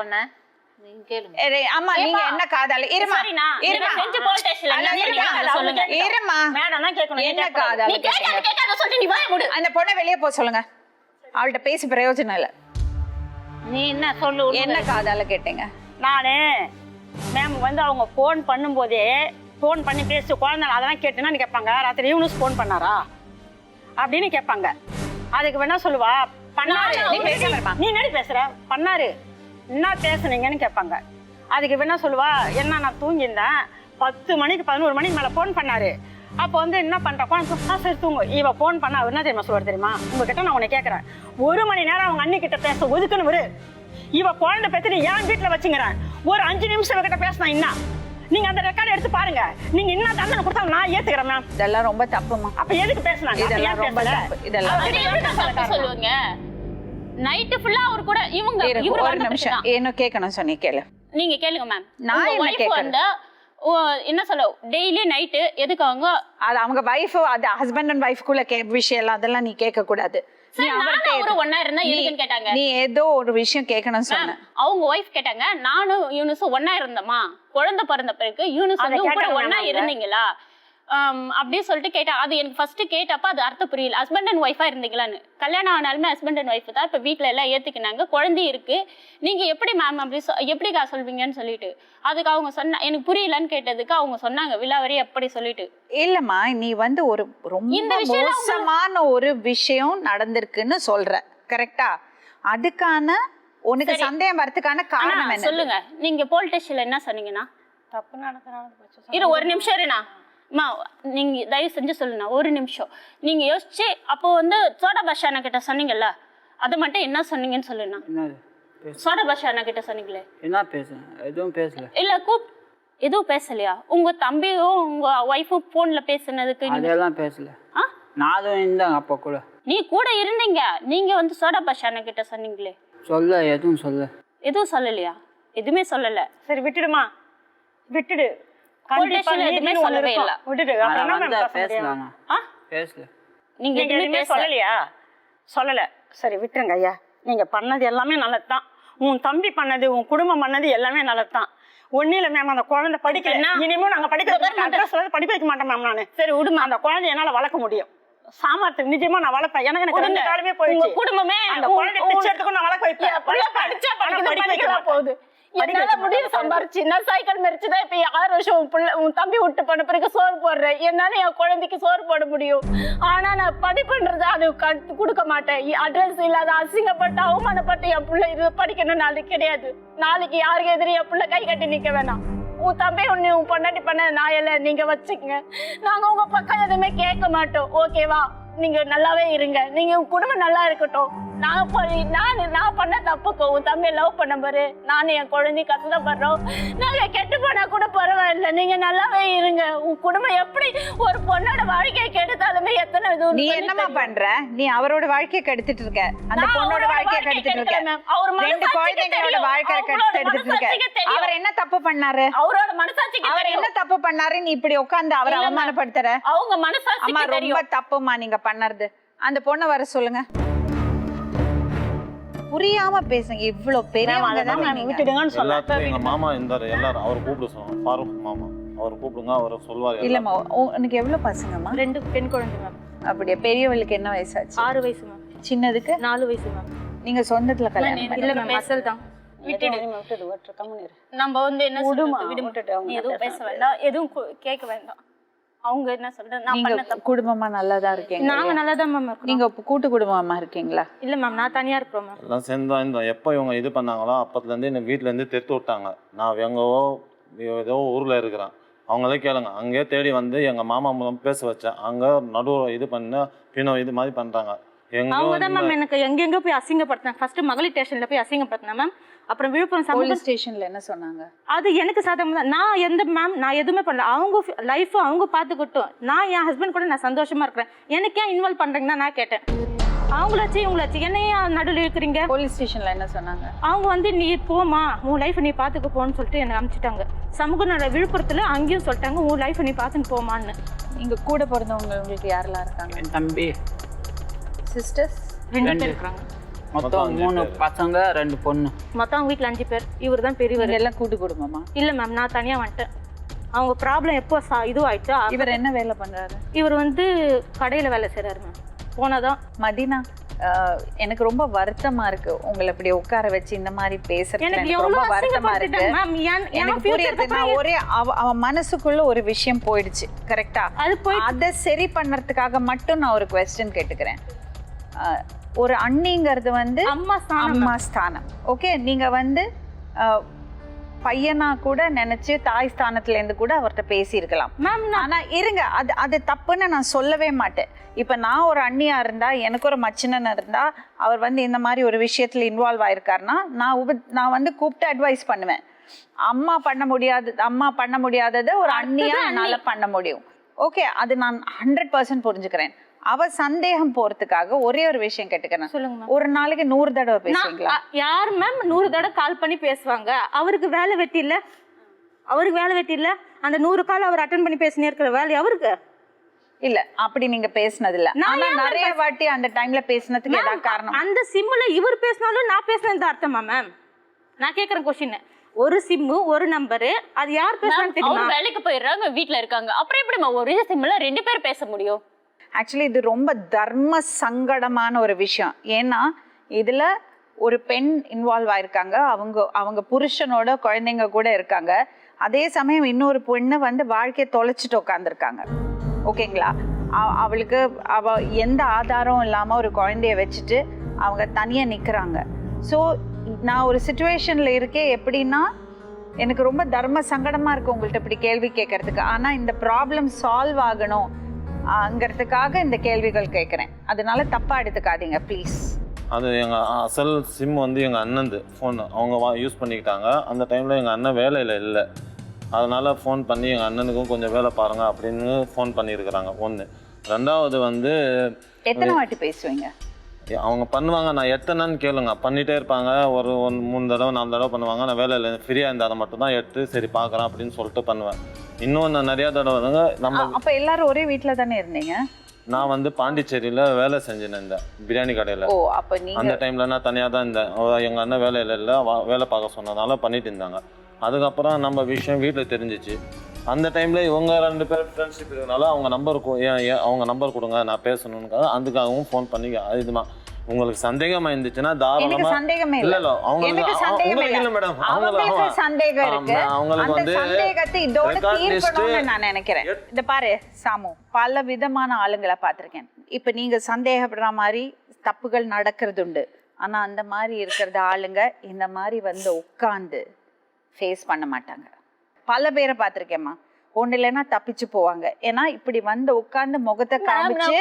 அம்மா நீங்க என்ன காதால? இருமா இருமா செஞ்சு போல் ஸ்டேஷன்ல சொல்லுங்க. இருமா மேடம் தான் கேட்கணும். என்ன காதால கேட்டீங்க? கேட்காத சொல்லிட்டு நீ வாய மூடு. அந்த பொண்ணை வெளிய போக சொல்லுங்க. அவள்கிட்ட பேசி பிரயோஜனம் இல்ல. நீ என்ன சொல்லு? என்ன காதால கேட்டீங்க? நானு மேம் வந்து அவங்க ஃபோன் பண்ணும்போதே ஃபோன் பண்ணி பேசி குழந்தை அதெல்லாம் கேட்டுன்னு கேட்பாங்க. ராத்திரி யூனுஸ் ஃபோன் பண்ணாரா அப்படின்னு கேட்பாங்க. அதுக்கு வேணா சொல்லுவா பண்ணாரு. நீ என்னடி பேசுற? பண்ணாரு என்ன பேசுனீங்கன்னு கேட்பாங்க. அதுக்கு வேணா சொல்லுவா என்ன நான் தூங்கியிருந்தேன் 10 மணிக்கு 11 மணிக்கு மேலே ஃபோன் பண்ணாரு. அப்போ வந்து என்ன பண்ணுறா சரி தூங்கு. இவ ஃபோன் பண்ண அவர் என்ன தெரியுமா சொல்லுவார் தெரியுமா? உங்ககிட்ட நான் உன்னை கேட்குறேன். 1 மணி நேரம் அவங்க அண்ணிக்கிட்ட பேச ஒதுக்குன்னு வரு. இவ குழந்தை பேசி நீ ஏன் வீட்டில் வச்சுங்கிறேன். ஒரு 5 நிமிஷம் இவகிட்ட பேசினா என்ன? நீங்க அந்த ரெக்கார்ட் எடுத்து பாருங்க. நீங்க என்ன தண்டனை கொடுத்தாலும் நான் ஏத்துக்கிறேன் மேம். இதெல்லாம் ரொம்ப தப்புமா. அப்ப எதுக்கு பேசுனாங்க? இதெல்லாம் ரொம்ப தப்பு. இதெல்லாம் சொல்லுங்க. நைட் ஃபுல்லா அவர் கூட இவங்க ஒரு நிமிஷம் என்ன கேட்கணும் சொன்னீங்க கேளு. நீங்க கேளுங்க மேம். நான் உங்க என்ன wife கேக்குறேன்? வந்து என்ன சொல்ல டெய்லி நைட்டு எதுக்கு அது அவங்க வைஃப், அது ஹஸ்பண்ட் அண்ட் வைஃப்குள்ள விஷயம் எல்லாம் அதெல்லாம் நீ கேட்க கூடாது. நீ அவர்ட்ட ஒரு ஒண்ணா இருந்தா எதுக்குன்னு கேட்டாங்க. நீ ஏதோ ஒரு விஷயம் கேட்கணும்னு சொன்ன. அவங்க ஒய்ஃப் கேட்டாங்க, நானும் யூனுஸும் ஒண்ணா இருந்தோமா, குழந்தை பிறந்த பிறகு யூனுஸ் வந்து உங்க கூட ஒண்ணா இருந்தீங்களா அப்படின்னு சொல்லிட்டு கேட்டா. அது எனக்கு ஃபர்ஸ்ட் கேட்டப்ப அது அர்த்தம் புரியல. ஹஸ்பண்ட் அண்ட் ஒய்ஃபா இருந்தீங்களான்னு. கல்யாணம் ஆனாலுமே ஹஸ்பண்ட் அண்ட் ஒய்ஃப் தான். இப்ப வீட்டுல எல்லாம் ஏத்துக்கினாங்க, குழந்தை இருக்கு, நீங்க எப்படி மேம் அப்படி எப்படிக்கா சொல்வீங்கன்னு சொல்லிட்டு அதுக்கு அவங்க சொன்ன எனக்கு புரியலன்னு கேட்டதுக்கு அவங்க சொன்னாங்க விலாவரி அப்படி சொல்லிட்டு. இல்லம்மா, நீ வந்து ஒரு ரொம்ப மோசமான ஒரு விஷயம் நடந்திருக்குன்னு சொல்ற, கரெக்டா? அதுக்கான உனக்கு சந்தேகம் வரதுக்கான காரணம் என்ன சொல்லுங்க. நீங்க போலீஸ் ஸ்டேஷன்ல என்ன சொன்னீங்கன்னா தப்பு நடக்கறாங்க. இரு ஒரு நிமிஷம் இருண்ணா. அம்மா நீங்க தயவு செஞ்சு சொல்லுண்ணா, ஒரு நிமிஷம் நீங்க யோசிச்சு. அப்போ வந்து சோடா பாஷா அண்ணா கிட்ட சொன்னீங்கல்ல, அதை மட்டும் என்ன சொன்னீங்கன்னு சொல்லுண்ணா. சோடா பாஷா அண்ணா கிட்ட சொன்னீங்களே என்ன பேச? எதுவும் பேசல. இல்ல எதுவும் பேசலையா? உங்க தம்பியும் உங்க ஒய்ஃபும் போன்ல பேசுனதுக்கு அதெல்லாம் பேசல. நானும் இருந்தாங்க அப்போ கூட. நீ கூட இருந்தீங்க. நீங்க வந்து சோடா பாஷா அண்ணா கிட்ட சொன்னீங்களே. சொல்ல எதுவும் சொல்ல. எதுவும் சொல்லலையா? எதுவுமே சொல்லல. சரி விட்டுடுமா, விட்டுடு. எதுவுமே சொல்லவே இல்ல. பேசலாம். பேசல. நீங்க எதுவுமே சொல்லலையா? சொல்லல. சரி விட்டுருங்க ஐயா. நீங்க பண்ணது எல்லாமே நல்லதுதான். உன் தம்பி பண்ணது, உன் குடும்பம் பண்ணது எல்லாமே நல்லதுதான். ஒன்னில மேம், அந்த குழந்தை படிக்கல. இனிமே நாங்க படிக்க வைக்க மாட்டேன் மேம். நானு சரி விடுமா, அந்த குழந்தை என்னால வளர்க்க முடியும். சாமர்த்தியம் நிஜமா நான் வளர்ப்பேன். எனக்கு ரெண்டு காலமே போயிடுச்சு. குடும்பமே அந்த குழந்தை பிச்சை எடுத்துக்கும் நான் வளர்க்க வைப்பேன். படிக்க வைக்க போகுது. என்னால முடிவு சம்பாரிச்சு நான் சைக்கிள் மெரிச்சுதான் இப்ப 6 வருஷம் உன் தம்பி விட்டு பண்ண பிறகு சோறு போடுறேன். என்னால என் குழந்தைக்கு சோறு போட முடியும். ஆனா நான் படிப்புன்றது அது கொடுக்க மாட்டேன். அட்ரஸ் இல்லாத அசிங்கப்பட்டு அவமானப்பட்டு என் பிள்ளை இது படிக்கணும் நாளைக்கு கிடையாது. நாளைக்கு யாருக்கு எதிரி என் பிள்ளை கை கட்டி நிக்க வேணாம். உன் தம்பி உன்னை உன் பொண்டாட்டி பண்ண நாயல நீங்க வச்சுக்கங்க. நாங்க உங்க பக்கம் எதுவுமே கேட்க மாட்டோம். ஓகேவா? நீங்க நல்லாவே இருங்க. நீங்க உங்க குடும்பம் நல்லா இருக்கட்டும். நான் பண்ண தப்புக்கு உன் தம்பியை லவ் பண்ண பாரு. நானும் என் குழந்தை கஷ்டப்படுறோம். நாங்க கெட்டு போனா கூட பரவாயில்ல. நீங்க நல்லாவே இருங்க. உன் குடும்பம் எப்படி ஒரு பொண்ணோட வாழ்க்கையை கெடுத்தாலுமே எத்தனை இது. நீ என்னமா பண்ற? நீ அவரோட வாழ்க்கையை கெடுத்துட்டு இருக்க, அந்த பொண்ணோட வாழ்க்கையை கெடுத்துட்டு இருக்க, 2 குழந்தைங்களோட வாழ்க்கையை கெடுத்துட்டு இருக்க. அவர் என்ன தப்பு பண்ணாரு? அவரோட மனசாட்சிக்கு அவர் என்ன தப்பு பண்ணாரு? நீ இப்படி உட்கார்ந்து அவரை அவமானப்படுத்துற. அவங்க மனசாட்சி அம்மா ரொம்ப தப்புமா நீங்க பண்ணறது. அந்த பொண்ணை வர சொல்லுங்க. புரியாம பேசுங்க. இவ்வளவு பெரியவங்க தான் விட்டுடுங்கன்னு சொன்னா. எங்க மாமா இருந்தாரு, எல்லாரும் அவர் கூப்பிட சொன்னாங்க. ஃபாரூக் மாமா அவர் கூப்பிடுங்க, அவர் சொல்வாரு. இல்லம்மா, உனக்கு எவ்வளவு பசங்கம்மா? 2 பெண் குழந்தை மேம். அப்படியே? பெரியவளுக்கு என்ன வயசாச்சு? 6 வயசு மேம். சின்னதுக்கு 4 வயசு மேம். நீங்க சொந்தத்துல கல்யாணம் இல்ல மேம், அசல் தான். நம்ம வந்து என்ன சொல்றது, நீ எதுவும் பேச வேண்டாம், எதுவும் கேட்க வேண்டாம். அவங்க என்ன சொல்றது, நான் பண்ண தப்பு. குடும்பமா நல்லாதான் இருக்கீங்க? நாங்க நல்லாதான் மேம் இருக்கோம். நீங்க கூட்டு குடும்பமா இருக்கீங்களா? இல்ல மேம், நான் தனியா இருக்கிறோம் மேம். எல்லாம் சேர்ந்து இந்த எப்போ இவங்க இது பண்ணாங்களோ அப்பத்துல இருந்து என்ன வீட்டுல இருந்து தெத்து விட்டாங்க. நான் எங்கவோ ஏதோ ஊர்ல இருக்கிறேன். அவங்களே கேளுங்க. அங்கேயே தேடி வந்து எங்க மாமா மூலம் பேச வச்சேன். அங்க நடுவில் இது பண்ண பின்ன இது மாதிரி பண்றாங்க. அவங்க தான் மேம் எனக்கு எங்கெங்க போய் அசிங்கப்படுத்தினாங்க. ஃபர்ஸ்ட் மகளிர் ஸ்டேஷன்ல போய் அசிங்கப்படுத்தினேன் மேம். அப்புறம் விழுப்புரம் போலீஸ் ஸ்டேஷன்ல என்ன சொன்னாங்க? அது எனக்கு சாதகம் தான். நான் எதுவுமே பண்ணல. அவங்க லைஃப் அவங்க பார்த்துக்கிட்டோம். நான் என் ஹஸ்பண்ட் கூட நான் சந்தோஷமா இருக்கிறேன். எனக்கு ஏன் இன்வால்வ் பண்றீங்கன்னா நான் கேட்டேன். அவங்களாச்சு இவங்களாச்சு என்னையும் நடுவில் இருக்கிறீங்க. போலீஸ் ஸ்டேஷன்ல என்ன சொன்னாங்க? அவங்க வந்து நீ போமா, உன் லைஃப் நீ பார்த்துக்க போன்னு சொல்லிட்டு என்னை அனுப்பிச்சிட்டாங்க. சமூக நல விழுப்புரத்துல அங்கேயும் சொல்லிட்டாங்க உன் லைஃப் நீ பார்த்துன்னு போமான்னு. நீங்க கூட பிறந்தவங்க உங்களுக்கு யாரெல்லாம் இருக்காங்க? என் தம்பி, சிஸ்டர்ஸ் 2 பேர் இருக்காங்க. மொத்தம் 3 பசங்க 2 பொண்ணு. மொத்தம் அவங்க வீட்டில் 5 பேர். இவர் தான் பெரியவர். எல்லாம் கூட்டு குடும்பமா? இல்லை மேம், நான் தனியாக வந்துட்டேன். அவங்க ப்ராப்ளம் எப்போ இதுவாயிடுச்சோ. இவர் என்ன வேலை பண்றாரு? இவர் வந்து கடையில் வேலை செய்கிறாரு மேம். போனதான் மதினா, எனக்கு ரொம்ப வருத்தமா இருக்கு உங்களை இப்படி உட்கார வச்சு இந்த மாதிரி பேசுறது. எனக்கு ரொம்ப வருத்தமா இருக்கு. எனக்கு புரியுது. நான் ஒரே அவன் மனசுக்குள்ள ஒரு விஷயம் போயிடுச்சு, கரெக்டா? அதை சரி பண்ணறதுக்காக மட்டும் நான் ஒரு குவெஸ்டின் கேட்டுக்கிறேன். ஒரு அண்ணிங்கிறது வந்து அம்மா ஸ்தானம். ஓகே, நீங்க வந்து பையனா கூட நினைச்சு தாய் ஸ்தானத்துல இருந்து கூட அவர்கிட்ட பேசி இருக்கலாம். ஆனா இருங்க, அது தப்புன்னு நான் சொல்லவே மாட்டேன். இப்ப நான் ஒரு அண்ணியா இருந்தா, எனக்கு ஒரு மச்சினன் இருந்தா, அவர் வந்து இந்த மாதிரி ஒரு விஷயத்துல இன்வால்வ் ஆயிருக்காருன்னா நான் வந்து கூப்பிட்டு அட்வைஸ் பண்ணுவேன். அம்மா பண்ண முடியாததை ஒரு அண்ணியா என்னால பண்ண முடியும். ஓகே, அது நான் 100% புரிஞ்சுக்கிறேன். அவ சந்தேகம் போறதுக்காக ஒரே ஒரு விஷயம் கேட்டுக்கிறேன். சொல்லுங்க மேம். ஒரு நாளைக்கு 100 தடவை பேசுவீங்களா? யார் மேம் 100 தடவை கால் பண்ணி பேசுவாங்க? அவருக்கு வேலை வெட்டி இல்ல, அந்த 100 கால் அவர் அட்டன் பண்ணி பேசினே இருக்கிற வேலை அவருக்கு இல்ல. அப்படி நீங்க பேசினது இல்ல. ஆனா நிறைய வாட்டி அந்த டைம்ல பேசினதுக்கு ஏதாவது காரணம்? அந்த சிம்ல இவர் பேசினாலும் நான் பேசினது அர்த்தமா மேம்? நான் கேக்குறேன் கொஸ்டின். ஒரு சிம்மு ஒரு நம்பரு, அது யார் பேசுறான்னு தெரியுமா? அவங்க வேலைக்கு போயிடுறாங்க, வீட்ல இருக்காங்க, அப்புறம் எப்படிமா ஒரே சிம்ல 2 பேர் பேச முடியும்? ஆக்சுவலி இது ரொம்ப தர்ம சங்கடமான ஒரு விஷயம். ஏன்னா இதுல ஒரு பெண் இன்வால்வ் ஆயிருக்காங்க, அவங்க புருஷனோட குழந்தைங்க கூட இருக்காங்க. அதே சமயம் இன்னொரு பொண்ணு வந்து வாழ்க்கையை தொலைச்சிட்டு உட்காந்துருக்காங்க. ஓகேங்களா? அவ எந்த ஆதாரம் இல்லாம ஒரு குழந்தைய வச்சுட்டு அவங்க தனியா நிக்கிறாங்க. ஸோ நான் ஒரு சுச்சுவேஷன்ல இருக்கேன். எப்படின்னா எனக்கு ரொம்ப தர்ம சங்கடமா இருக்கு உங்கள்கிட்ட இப்படி கேள்வி கேட்கறதுக்கு. ஆனா இந்த ப்ராப்ளம் சால்வ் ஆகணும்ங்கிறதுக்காக இந்த கேள்விகள் கேட்குறேன். அதனால தப்பா எடுத்துக்காதீங்க ப்ளீஸ். அது எங்கள் அசல் சிம் வந்து எங்கள் அண்ணன் ஃபோன் அவங்க யூஸ் பண்ணிக்கிட்டாங்க. அந்த டைமில் எங்கள் அண்ணன் வேலையில் இல்லை, அதனால் ஃபோன் பண்ணி எங்கள் அண்ணனுக்கும் கொஞ்சம் வேலை பாருங்க அப்படின்னு ஃபோன் பண்ணியிருக்கிறாங்க. ஒன்று. ரெண்டாவது வந்து எத்தனை வாட்டி பேசுவீங்க? அவங்க பண்ணுவாங்க, நான் எத்தனைன்னு கேளுங்க, பண்ணிகிட்டே இருப்பாங்க. ஒரு 3 தடவை 4 தடவை பண்ணுவாங்க. நான் வேலையில் ஃப்ரீயாக இருந்தால் அதை மட்டும் தான் எடுத்து சரி பார்க்குறேன் அப்படின்னு சொல்லிட்டு பண்ணுவேன். இன்னும் நான் நிறையா தடவை நம்ம அப்போ எல்லாரும் ஒரே வீட்டில் தானே இருந்தீங்க? நான் வந்து பாண்டிச்சேரியில் வேலை செஞ்சேன் இருந்தேன், பிரியாணி கடையில். ஓ, அப்போ நீங்கள் அந்த டைமில் நான் தனியாக தான் இருந்தேன். எங்கள் அண்ணன் வேலையில் இல்லை, வேலை பார்க்க சொன்னதுனால பண்ணிட்டு இருந்தாங்க. அதுக்கப்புறம் நம்ம விஷயம் வீட்டில் தெரிஞ்சிச்சு. அந்த டைமில் இவங்க 2 பேர் ஃப்ரெண்ட்ஷிப் இருக்கிறதுனால அவங்க நம்பர் கொடுங்க நான் பேசணுன்னு அதுக்காகவும் ஃபோன் பண்ணி இதுமா உங்களுக்கு சந்தேகமா இருந்துச்சுன்னா தாராளமா. சந்தேகமே இல்ல இல்ல, அவங்களுக்கு இல்ல மேடம், அவங்களுக்கு சந்தேகம் இருக்கு. அவங்களுக்கு அந்த சந்தேகத்தை இதோட தீர்க்கணும்னு நான் நினைக்கிறேன். இந்த பாரு சாமு, பல விதமான ஆளுங்களை பார்த்திருக்கேன். இப்ப நீங்க சந்தேகப்படுற மாதிரி தப்புகள் நடக்கிறது உண்டு. ஆனா அந்த மாதிரி இருக்கிறது ஆளுங்க இந்த மாதிரி வந்து உட்கார்ந்து ஃபேஸ் பண்ண மாட்டாங்க. பல பேரை பார்த்திருக்கேம்மா. ஒண்ணு இல்லைன்னா தப்பிச்சு போவாங்க. ஏன்னா இப்படி வந்து உட்கார்ந்து முகத்தை காமிச்சு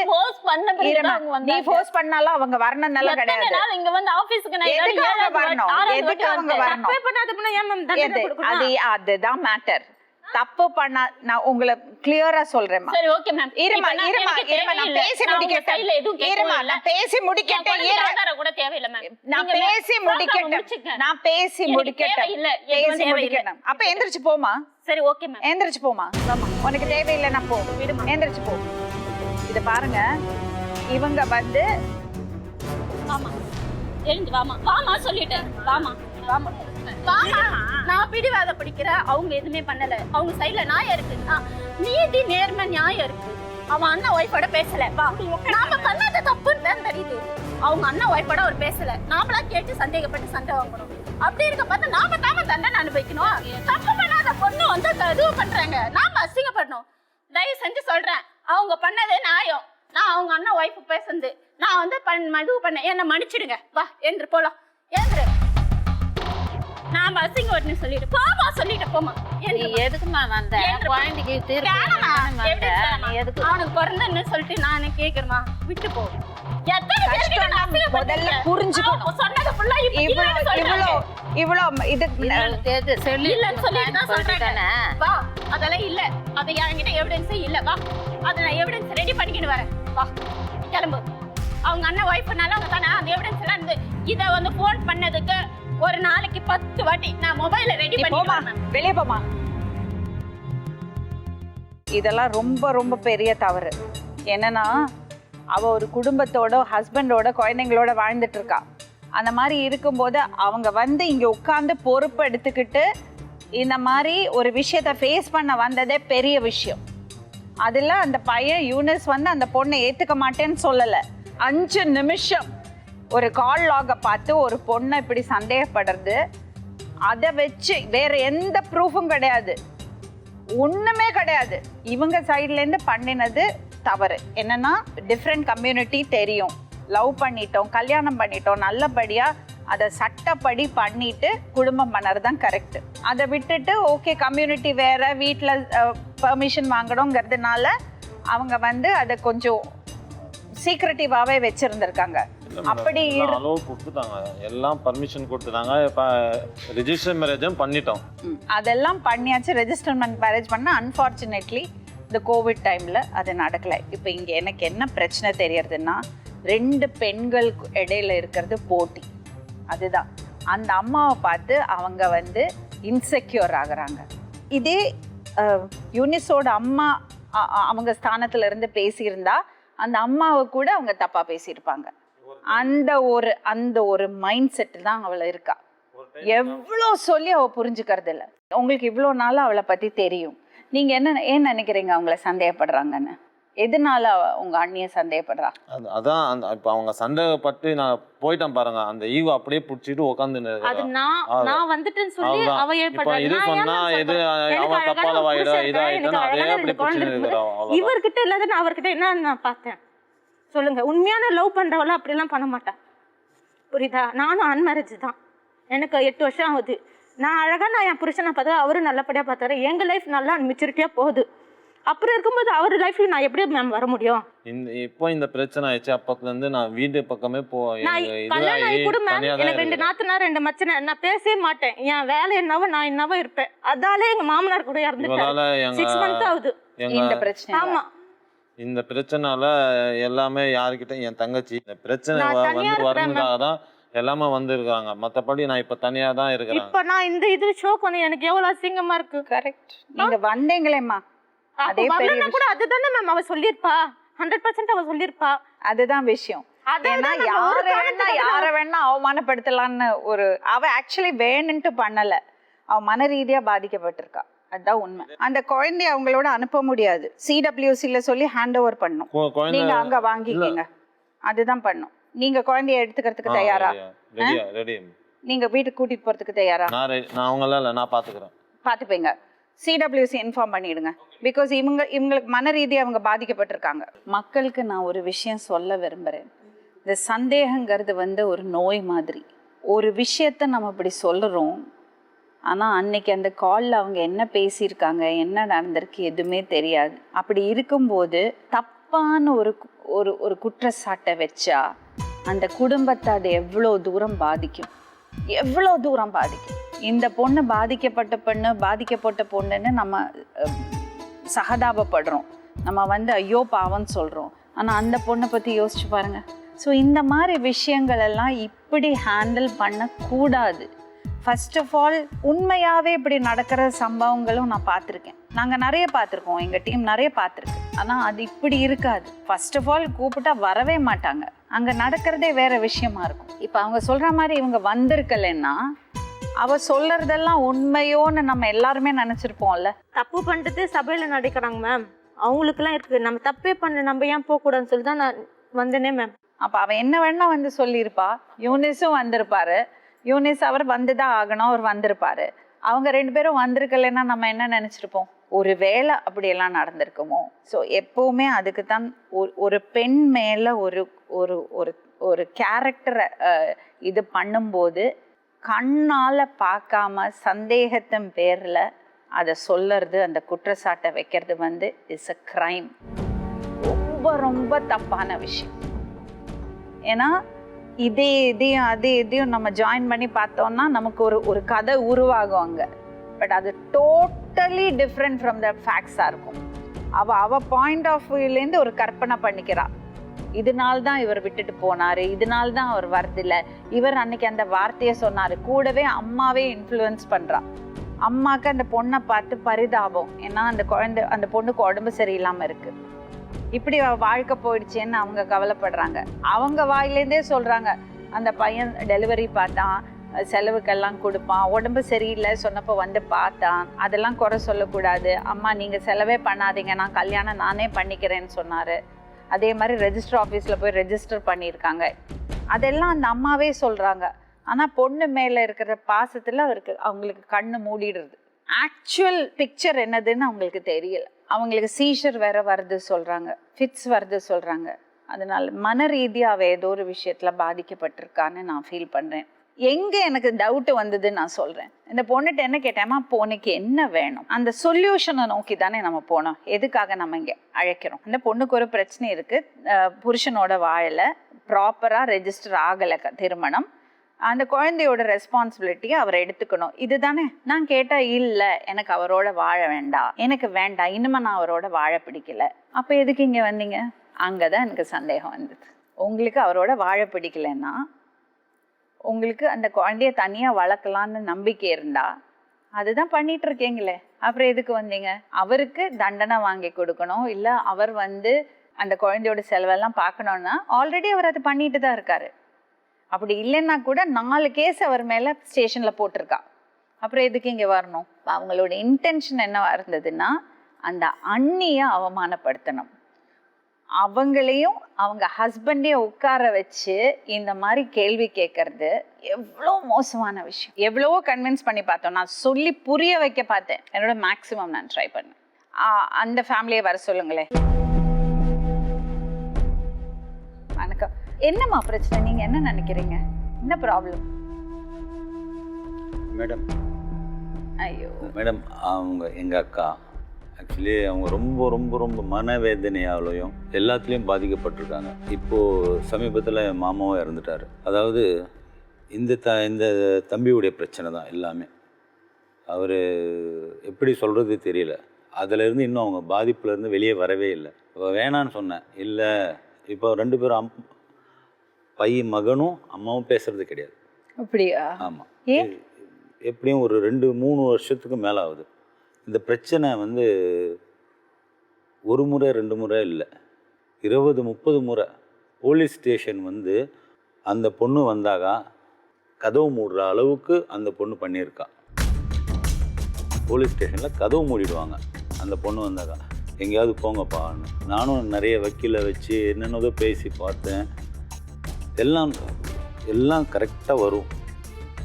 நீ ஃபோர்ஸ் பண்ணாலும் அவங்க வரணும் நல்லா கிடையாது. இங்க வந்து ஆபீஸ்க்கு நான் எதுக்கு அவங்க வரணும்? எதுக்கு அவங்க வரணும்? அதுதான் மேட்டர். தப்பு பண்ணா நான் உங்களை கிளியரா சொல்றேன். சரி ஓகே மேம். இருமா நான் பேசி முடிக்கட்டேன். நான் பேசி முடிக்கட்டேன். அப்ப எந்திரிச்சு போமா. சரி ஓகே மேம். எந்திரிச்சு போமா. உனக்கு தேவையில்லைன்னா போ, எந்திரிச்சு போ. இத பாருங்க, இவங்க வந்து ஆமா எழுந்து வாமா சொல்லிட்டேன். வாமா நான் பிடிவாத பிடிக்கிறேன். அவங்க எதுவுமே பண்ணல. அவங்க சைட்ல நியாயம் இருக்கு, நீதி நேர்மை நியாயம் இருக்கு. அவன் அண்ணன் ஒய்ஃபோட பேசல. நாம பண்ணாத தப்புன்னு தான் தெரியுது. அவங்க அண்ணன் ஒய்ஃபோட அவர் பேசல. நாமளா கேட்டு சந்தேகப்பட்டு சண்டை வாங்கணும். அப்படி இருக்க பார்த்தா நாம தாம தண்டனை அனுபவிக்கணும். தப்பு பண்ணாத பொண்ணு வந்து இது பண்றாங்க, நாம அசிங்கப்படணும். தயவு செஞ்சு சொல்றேன், அவங்க பண்ணதே நியாயம். நான் அவங்க அண்ணன் ஒய்ஃப் பேசுறது நான் வந்து இது பண்ணேன், என்ன மன்னிச்சிடுங்க. வா எழுந்துரு போலாம். எழுந்துரு. நாம அசிங்க வரணும்னு சொல்லிட்டு போமா, சொல்லிட்டு போமா. எதுக்குமா வந்த? குழந்தைக்கு அவனுக்கு பிறந்தன்னு சொல்லிட்டு நானே கேக்குறேமா, விட்டு போ. முதல்ல புரிஞ்சுக்கணும். சொன்னது ஃபுல்லா இவ்வளோ இது இல்லன்னு சொல்லிட்டு தான் சொல்றேன். வா, அதெல்லாம் இல்ல, அது என்கிட்ட எவிடன்ஸே இல்ல. வா, அத நான் எவிடன்ஸ் ரெடி பண்ணிக்கிட்டு வரேன். வா கிளம்பு. அவங்க அண்ணன் ஒய்ஃப்னால அவங்க தானே அந்த எவிடன்ஸ் எல்லாம் இருந்து இதை வந்து ஃபோன் பண்ணதுக்கு ஒரு நாளைக்கு 10 வாட்டி நான் மொபைல ரெடி பண்ணி வெளியே போமா. இதெல்லாம் ரொம்ப ரொம்ப பெரிய தவறு. என்னன்னா அவ ஒரு குடும்பத்தோட ஹஸ்பண்டோட குழந்தைங்களோட வாழ்ந்துட்டு இருக்கா. அந்த மாதிரி இருக்கும்போது அவங்க வந்து இங்க உட்கார்ந்து பொறுப்பு எடுத்துக்கிட்டு இந்த மாதிரி ஒரு விஷயத்த ஃபேஸ் பண்ண வந்ததே பெரிய விஷயம். அதுல அந்த பையன் யூனிஸ் வந்து அந்த பொண்ணை ஏத்துக்க மாட்டேன்னு சொல்லல. 5 நிமிஷம் ஒரு கால் லாகை பார்த்து ஒரு பொண்ணை இப்படி சந்தேகப்படுறது, அதை வச்சு வேற எந்த ப்ரூஃபும் கிடையாது, ஒண்ணுமே கிடையாது. இவங்க சைட்ல இருந்து பண்ணினது தவறு. என்னன்னா டிஃப்ரெண்ட் கம்யூனிட்டி தெரியும், லவ் பண்ணிட்டோம், கல்யாணம் பண்ணிட்டோம், நல்லபடியா அதை சட்டப்படி பண்ணிட்டு குடும்பம் பண்ணறது தான் கரெக்ட். அதை விட்டுட்டு ஓகே கம்யூனிட்டி வேற, வீட்டில் பெர்மிஷன் வாங்கணுங்கிறதுனால அவங்க வந்து அதை கொஞ்சம் சீக்ரெட்டிவாவே வச்சிருந்திருக்காங்க. அப்படி அளவு கொடுத்துட்டாங்க, எல்லாம் பர்மிஷன் கொடுத்துட்டாங்க. இப்போ ரெஜிஸ்டர் மேரேஜும் பண்ணிட்டோம். அதெல்லாம் பண்ணியாச்சு. ரெஜிஸ்டர்மெண்ட் மேரேஜ் பண்ண அன்ஃபார்ச்சுனேட்லி இந்த கோவிட் டைமில் அது நடக்கலை. இப்போ இங்கே எனக்கு என்ன பிரச்சனை தெரியறதுன்னா, 2 பெண்களுக்கு இடையில இருக்கிறது போட்டி. அதுதான் அந்த அம்மாவை பார்த்து அவங்க வந்து இன்செக்யூர் ஆகுறாங்க. இதே யூனிஸோட அம்மா அவங்க ஸ்தானத்துல இருந்து பேசியிருந்தா அந்த அம்மாவை கூட அவங்க தப்பா பேசியிருப்பாங்க. அந்த ஒரு மைண்ட் செட் தான் அவளை இருக்கா. எவ்வளோ சொல்லி அவ புரிஞ்சுக்கிறது இல்லை. உங்களுக்கு இவ்வளோ நாள் அவளை பத்தி தெரியும். நீங்க ஏன் நினைக்கிறீங்க அவங்கள சந்தேகப்படுறாங்கன்னு? எதனால உங்க அண்ணிய சந்தேகப்படுறா? அதான் இப்ப அவங்க சந்தேகப்பட்டு நான் போயிட்டேன் பாருங்க, அந்த ஈகோ அப்படியே புடிச்சிட்டு உட்கார்ந்து அது நான் வந்துட்டேன்னு சொல்லி அவ ஏற்படுறா. இது சொன்னா இது அவன் தப்பால வாயிட இதாயிட்டா அதே அப்படி புடிச்சிட்டு இருக்கறோம். இவர்கிட்ட இல்லாத நான் அவர்கிட்ட என்ன நான் பார்த்தேன் சொல்லுங்க? உண்மையான லவ் பண்றவள அப்படி எல்லாம் பண்ண மாட்டா. புரியுதா? நானும் அன்மேரேஜ் தான். எனக்கு 8 வருஷம் ஆகுது. நான் என் புருஷனை பார்த்தா அவரும் நல்லபடியா பார்த்தாரு. எங்க லைஃப் நல்லா மெச்சூரிட்டியா போகுது. அப்புறம் இருக்கும்போது அவர் லைஃப்ல நான் எப்படி மேம் வர முடியும்? இப்போ இந்த பிரச்சனை ஆயிடுச்சு. அப்பத்துல இருந்து நான் வீட்டு பக்கமே கல்யாணம் ஆகி கூட மேம் எனக்கு 2 நாத்தனார் 2 மச்சனை. நான் பேசவே மாட்டேன். என் வேலை என்னவோ நான் என்னவோ இருப்பேன். அதாலே எங்க மாமனார் கூட இறந்துட்டாரு. 6 months ஆகுது இந்த பிரச்சனை. ஆமா, இந்த பிரச்சனால எல்லாமே யாருக்கிட்ட என் தங்கச்சி இந்த பிரச்சனை வந்து வரணுக்காக தான் எல்லாமே வந்திருக்காங்க. மத்தபடி நான் இப்ப தனியா தான் இருக்கிறேன். இப்ப நான் இந்த ஷோக்கு வந்து எனக்கு எவ்வளவு அசிங்கமா இருக்கு. கரெக்ட். நீங்க வந்தீங்களேம்மா, அதே பெரிய கூட அதுதானே மேம் அவ சொல்லிருப்பா. 100% அவ சொல்லிருப்பா. அதுதான் விஷயம். ஏன்னா யார வேணா அவமானப்படுத்தலான்னு ஒரு அவ ஆக்சுவலி வேணுன்ட்டு பண்ணல. அவ மன ரீதியா பாதிக்கப்பட்டிருக்கா. அதுதான் உண்மை. அந்த குழந்தைய அவங்களோட அனுப்ப முடியாது. CWCல சொல்லி ஹேண்ட் ஓவர் பண்ணும். நீங்க அங்க வாங்கிக்கீங்க. அதுதான் பண்ணும். நீங்க குழந்தைய எடுத்துக்கிறதுக்கு தயாரா? நீங்க வீட்டுக்கு கூட்டிட்டு போறதுக்கு தயாரா? நான் அவங்கள இல்ல, நான் பாத்துக்கிறேன். பாத்துப்பீங்க. CWC இன்ஃபார்ம் பண்ணிடுங்க. பிகாஸ் இவங்களுக்கு மன ரீதியாக அவங்க பாதிக்கப்பட்டிருக்காங்க. மக்களுக்கு நான் ஒரு விஷயம் சொல்ல விரும்புகிறேன். இந்த சந்தேகங்கிறது வந்து ஒரு நோய் மாதிரி. ஒரு விஷயத்த நம்ம இப்படி சொல்லுறோம், ஆனால் அன்னைக்கு அந்த காலில் அவங்க என்ன பேசியிருக்காங்க, என்ன நடந்திருக்கு எதுவுமே தெரியாது. அப்படி இருக்கும்போது தப்பான ஒரு குற்றச்சாட்டை வச்சா அந்த குடும்பத்தை அது எவ்வளோ தூரம் பாதிக்கும், எவ்வளோ தூரம் பாதிக்கும். இந்த பொண்ணு பாதிக்கப்பட்ட பொண்ணுன்னு நம்ம சகதாபப்படுறோம். நம்ம வந்து ஐயோ பாவம்னு சொல்கிறோம். ஆனால் அந்த பொண்ணை பற்றி யோசிச்சு பாருங்க. ஸோ இந்த மாதிரி விஷயங்கள் எல்லாம் இப்படி ஹேண்டில் பண்ணக்கூடாது. ஃபர்ஸ்ட் ஆஃப் ஆல் உண்மையாகவே இப்படி நடக்கிற சம்பவங்களும் நான் பார்த்துருக்கேன். நாங்கள் நிறைய பார்த்துருக்கோம், எங்கள் டீம் நிறைய பார்த்துருக்கு. ஆனால் அது இப்படி இருக்காது. ஃபர்ஸ்ட் ஆஃப் ஆல் கூப்பிட்டா வரவே மாட்டாங்க. அங்கே நடக்கிறதே வேற விஷயமா இருக்கும். இப்போ அவங்க சொல்கிற மாதிரி இவங்க வந்திருக்கலைன்னா அவ சொல்றதெல்லாம் உண்மையோன்னு நம்ம எல்லாருமே நினைச்சிருப்போம்ல. தப்பு பண்ணிட்டு சபையில நடக்கிறாங்க மேம். அவங்களுக்குலாம் இருக்கு, நம்ம தப்பே பண்ணல, நம்ம ஏன் போகக்கூடாதுன்னு சொல்லி தான் நான் வந்தேனே மேம். அப்ப அவ என்ன வேணா வந்து சொல்லியிருப்பா. யூனிஸும் வந்திருப்பாரு. யூனிஸ் அவர் வந்துதான் ஆகணும், அவர் வந்திருப்பாரு. அவங்க 2 பேரும் வந்திருக்கலைன்னா நம்ம என்ன நினைச்சிருப்போம்? ஒரு வேளை அப்படியெல்லாம் நடந்திருக்குமோ? ஸோ எப்பவுமே அதுக்கு தான் ஒரு பெண் மேல ஒரு கேரக்டரை இது பண்ணும்போது கண்ணால பார்க்காம சந்தேகத்தின் பேர்ல அதை சொல்லுறது, அந்த குற்றச்சாட்டை வைக்கிறது வந்து இஸ் அ கிரைம். ரொம்ப ரொம்ப தப்பான விஷயம். ஏன்னா இதையும் நம்ம ஜாயின் பண்ணி பார்த்தோம்னா நமக்கு ஒரு கதை உருவாகும் அங்க. பட் அது டோட்டலி டிஃப்ரெண்ட் ஃப்ரம் த ஃபேக்ட்ஸாக இருக்கும். அவ பாயிண்ட் ஆஃப் வியூலேருந்து ஒரு கற்பனை பண்ணிக்கிறா. இதனால்தான் இவர் விட்டுட்டு போனாரு, இதனால்தான் அவர் வரதில்ல, இவர் அன்னைக்கு அந்த வார்த்தையை சொன்னாரு. கூடவே அம்மாவே இன்ஃப்ளூயன்ஸ் பண்றா. அம்மாக்கு அந்த பொண்ணை பார்த்து பரிதாபம். ஏன்னா அந்த பொண்ணுக்கு உடம்பு சரியில்லாம இருக்கு, இப்படி வாழ்க்கை போயிடுச்சேன்னு அவங்க கவலைப்படுறாங்க. அவங்க வாயிலேருந்தே சொல்றாங்க, அந்த பையன் டெலிவரி பார்த்தான், செலவுக்கெல்லாம் கொடுப்பான், உடம்பு சரியில்லை சொன்னப்போ வந்து பார்த்தான், அதெல்லாம் குறை சொல்லக்கூடாது. அம்மா நீங்க செலவே பண்ணாதீங்க, நான் கல்யாணம் நானே பண்ணிக்கிறேன்னு சொன்னாரு. அதே மாதிரி ரெஜிஸ்டர் ஆஃபீஸில் போய் ரெஜிஸ்டர் பண்ணியிருக்காங்க. அதெல்லாம் அந்த அம்மாவே சொல்கிறாங்க. ஆனால் பொண்ணு மேலே இருக்கிற பாசத்தில் அவங்களுக்கு கண்ணு மூடிடுறது. ஆக்சுவல் பிக்சர் என்னதுன்னு அவங்களுக்கு தெரியல. அவங்களுக்கு சீஷர் வேற வருது சொல்கிறாங்க, ஃபிட்ஸ் வருது சொல்கிறாங்க. அதனால மன ரீதியாக ஏதோ ஒரு விஷயத்தில் பாதிக்கப்பட்டிருக்கான்னு நான் ஃபீல் பண்ணுறேன். எங்கே எனக்கு டவுட்டு வந்ததுன்னு நான் சொல்கிறேன். இந்த பொண்ணுகிட்ட என்ன கேட்டேம்மா, பொண்ணுக்கு என்ன வேணும், அந்த சொல்யூஷனை நோக்கி தானே நம்ம போனோம். எதுக்காக நம்ம இங்கே அழைக்கிறோம்? அந்த பொண்ணுக்கு ஒரு பிரச்சனை இருக்குது, புருஷனோட வாழலை, ப்ராப்பராக ரெஜிஸ்டர் ஆகலை திருமணம். அந்த குழந்தையோட ரெஸ்பான்சிபிலிட்டியை அவர் எடுத்துக்கணும். இதுதானே நான் கேட்டால் இல்லை எனக்கு அவரோட வாழ வேண்டாம், எனக்கு வேண்டாம், இனிமே நான் அவரோட வாழ பிடிக்கல. அப்போ எதுக்கு இங்கே வந்தீங்க? அங்கே தான் எனக்கு சந்தேகம் வந்தது. உங்களுக்கு அவரோட வாழ பிடிக்கலன்னா உங்களுக்கு அந்த குழந்தைய தனியாக வளர்க்கலான்னு நம்பிக்கை இருந்தா அதுதான் பண்ணிட்டு இருக்கீங்களே, அப்புறம் எதுக்கு வந்தீங்க? அவருக்கு தண்டனை வாங்கி கொடுக்கணும், இல்லை அவர் வந்து அந்த குழந்தையோட செலவெல்லாம் பார்க்கணுன்னா ஆல்ரெடி அவர் அதை பண்ணிட்டு தான் இருக்காரு. அப்படி இல்லைன்னா கூட 4 கேஸ் அவர் மேலே ஸ்டேஷனில் போட்டிருக்கா. அப்புறம் எதுக்கு இங்கே வரணும்? அவங்களோட இன்டென்ஷன் என்னவா இருந்ததுன்னா அந்த அண்ணியை அவமானப்படுத்தணும், அவங்களையும் அவங்க ஹஸ்பண்டையும் உட்கார வச்சு இந்த மாதிரி கேள்வி கேட்கறது எவ்வளோ மோசமான விஷயம். எவ்வளவோ கன்வின்ஸ் பண்ணி பார்த்தோம், நான் சொல்லி புரிய வைக்க பார்த்தேன், என்னோட மேக்ஸிமம் நான் ட்ரை பண்ணேன். அந்த ஃபேமிலியை வர சொல்லுங்களேன். வணக்கம். என்னம்மா பிரச்சனை? நீங்க என்ன நினைக்கிறீங்க? என்ன ப்ராப்ளம்? மேடம், ஐயோ மேடம் அவங்க எங்கள் அக்கா ஆக்சுவலி அவங்க ரொம்ப ரொம்ப ரொம்ப மனவேதனையாலையும் எல்லாத்துலேயும் பாதிக்கப்பட்டிருக்காங்க. இப்போது சமீபத்தில் என் மாமாவும் இறந்துட்டார். அதாவது இந்த தம்பியுடைய பிரச்சனை தான் எல்லாமே. அவர் எப்படி சொல்கிறது தெரியல. அதிலேருந்து இன்னும் அவங்க பாதிப்புலேருந்து வெளியே வரவே இல்லை. இப்போ வேணான்னு சொன்னேன், இல்லை இப்போ 2 பேரும் பையன் மகனும் அம்மாவும் பேசுறது கிடையாது. அப்படியா? ஆமாம். எப்படியும் ஒரு 2-3 வருஷத்துக்கு மேலே ஆகுது. இந்த பிரச்சனை வந்து 1 முறை 2 முறை இல்லை, 20-30 முறை போலீஸ் ஸ்டேஷன் வந்து அந்த பொண்ணு வந்தாக்கா கதவு மூடுற அளவுக்கு அந்த பொண்ணு பண்ணியிருக்கா. போலீஸ் ஸ்டேஷனில் கதவு மூடிடுவாங்க அந்த பொண்ணு வந்தாக்கா, எங்கேயாவது போங்கப்பான்னு. நானும் நிறைய வக்கீலை வச்சு என்னென்னதோ பேசி பார்த்தேன், எல்லாம் கரெக்டாக வரும்.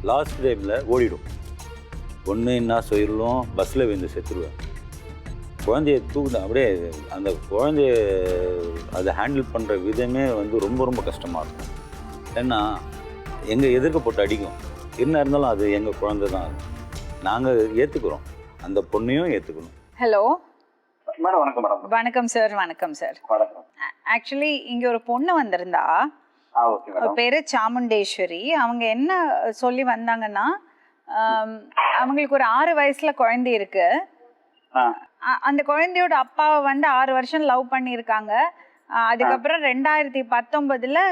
லாஸ்ட் டைமில் ஓடிடும். ஒன்று என்ன சொல்லிடலும், பஸ்ஸில் விழுந்து செத்துருவேன். குழந்தைய தூக்குனேன் அப்படியே. அந்த குழந்தைய அதை ஹேண்டில் பண்ணுற விதமே வந்து ரொம்ப ரொம்ப கஷ்டமாக இருக்கும். ஏன்னா எங்கள் எதிர்க்க போட்டு அடிக்கும். என்ன இருந்தாலும் அது எங்கள் குழந்தை தான். அது நாங்கள் ஏற்றுக்குறோம், அந்த பொண்ணையும் ஏற்றுக்கணும். Hello madam. வணக்கம் மேடம். வணக்கம் சார். வணக்கம் சார். வணக்கம். ஆக்சுவலி இங்கே ஒரு பொண்ணு வந்திருந்தா, ஓகே மேடம். பேரு சாமுண்டேஸ்வரி. அவங்க என்ன சொல்லி வந்தாங்கன்னா, அவங்களுக்கு ஒரு 6 வயசுல குழந்தை இருக்கு. அந்த குழந்தையோட அப்பாவை வந்து 6 வருஷம் லவ் பண்ணியிருக்காங்க. அதுக்கப்புறம் 2019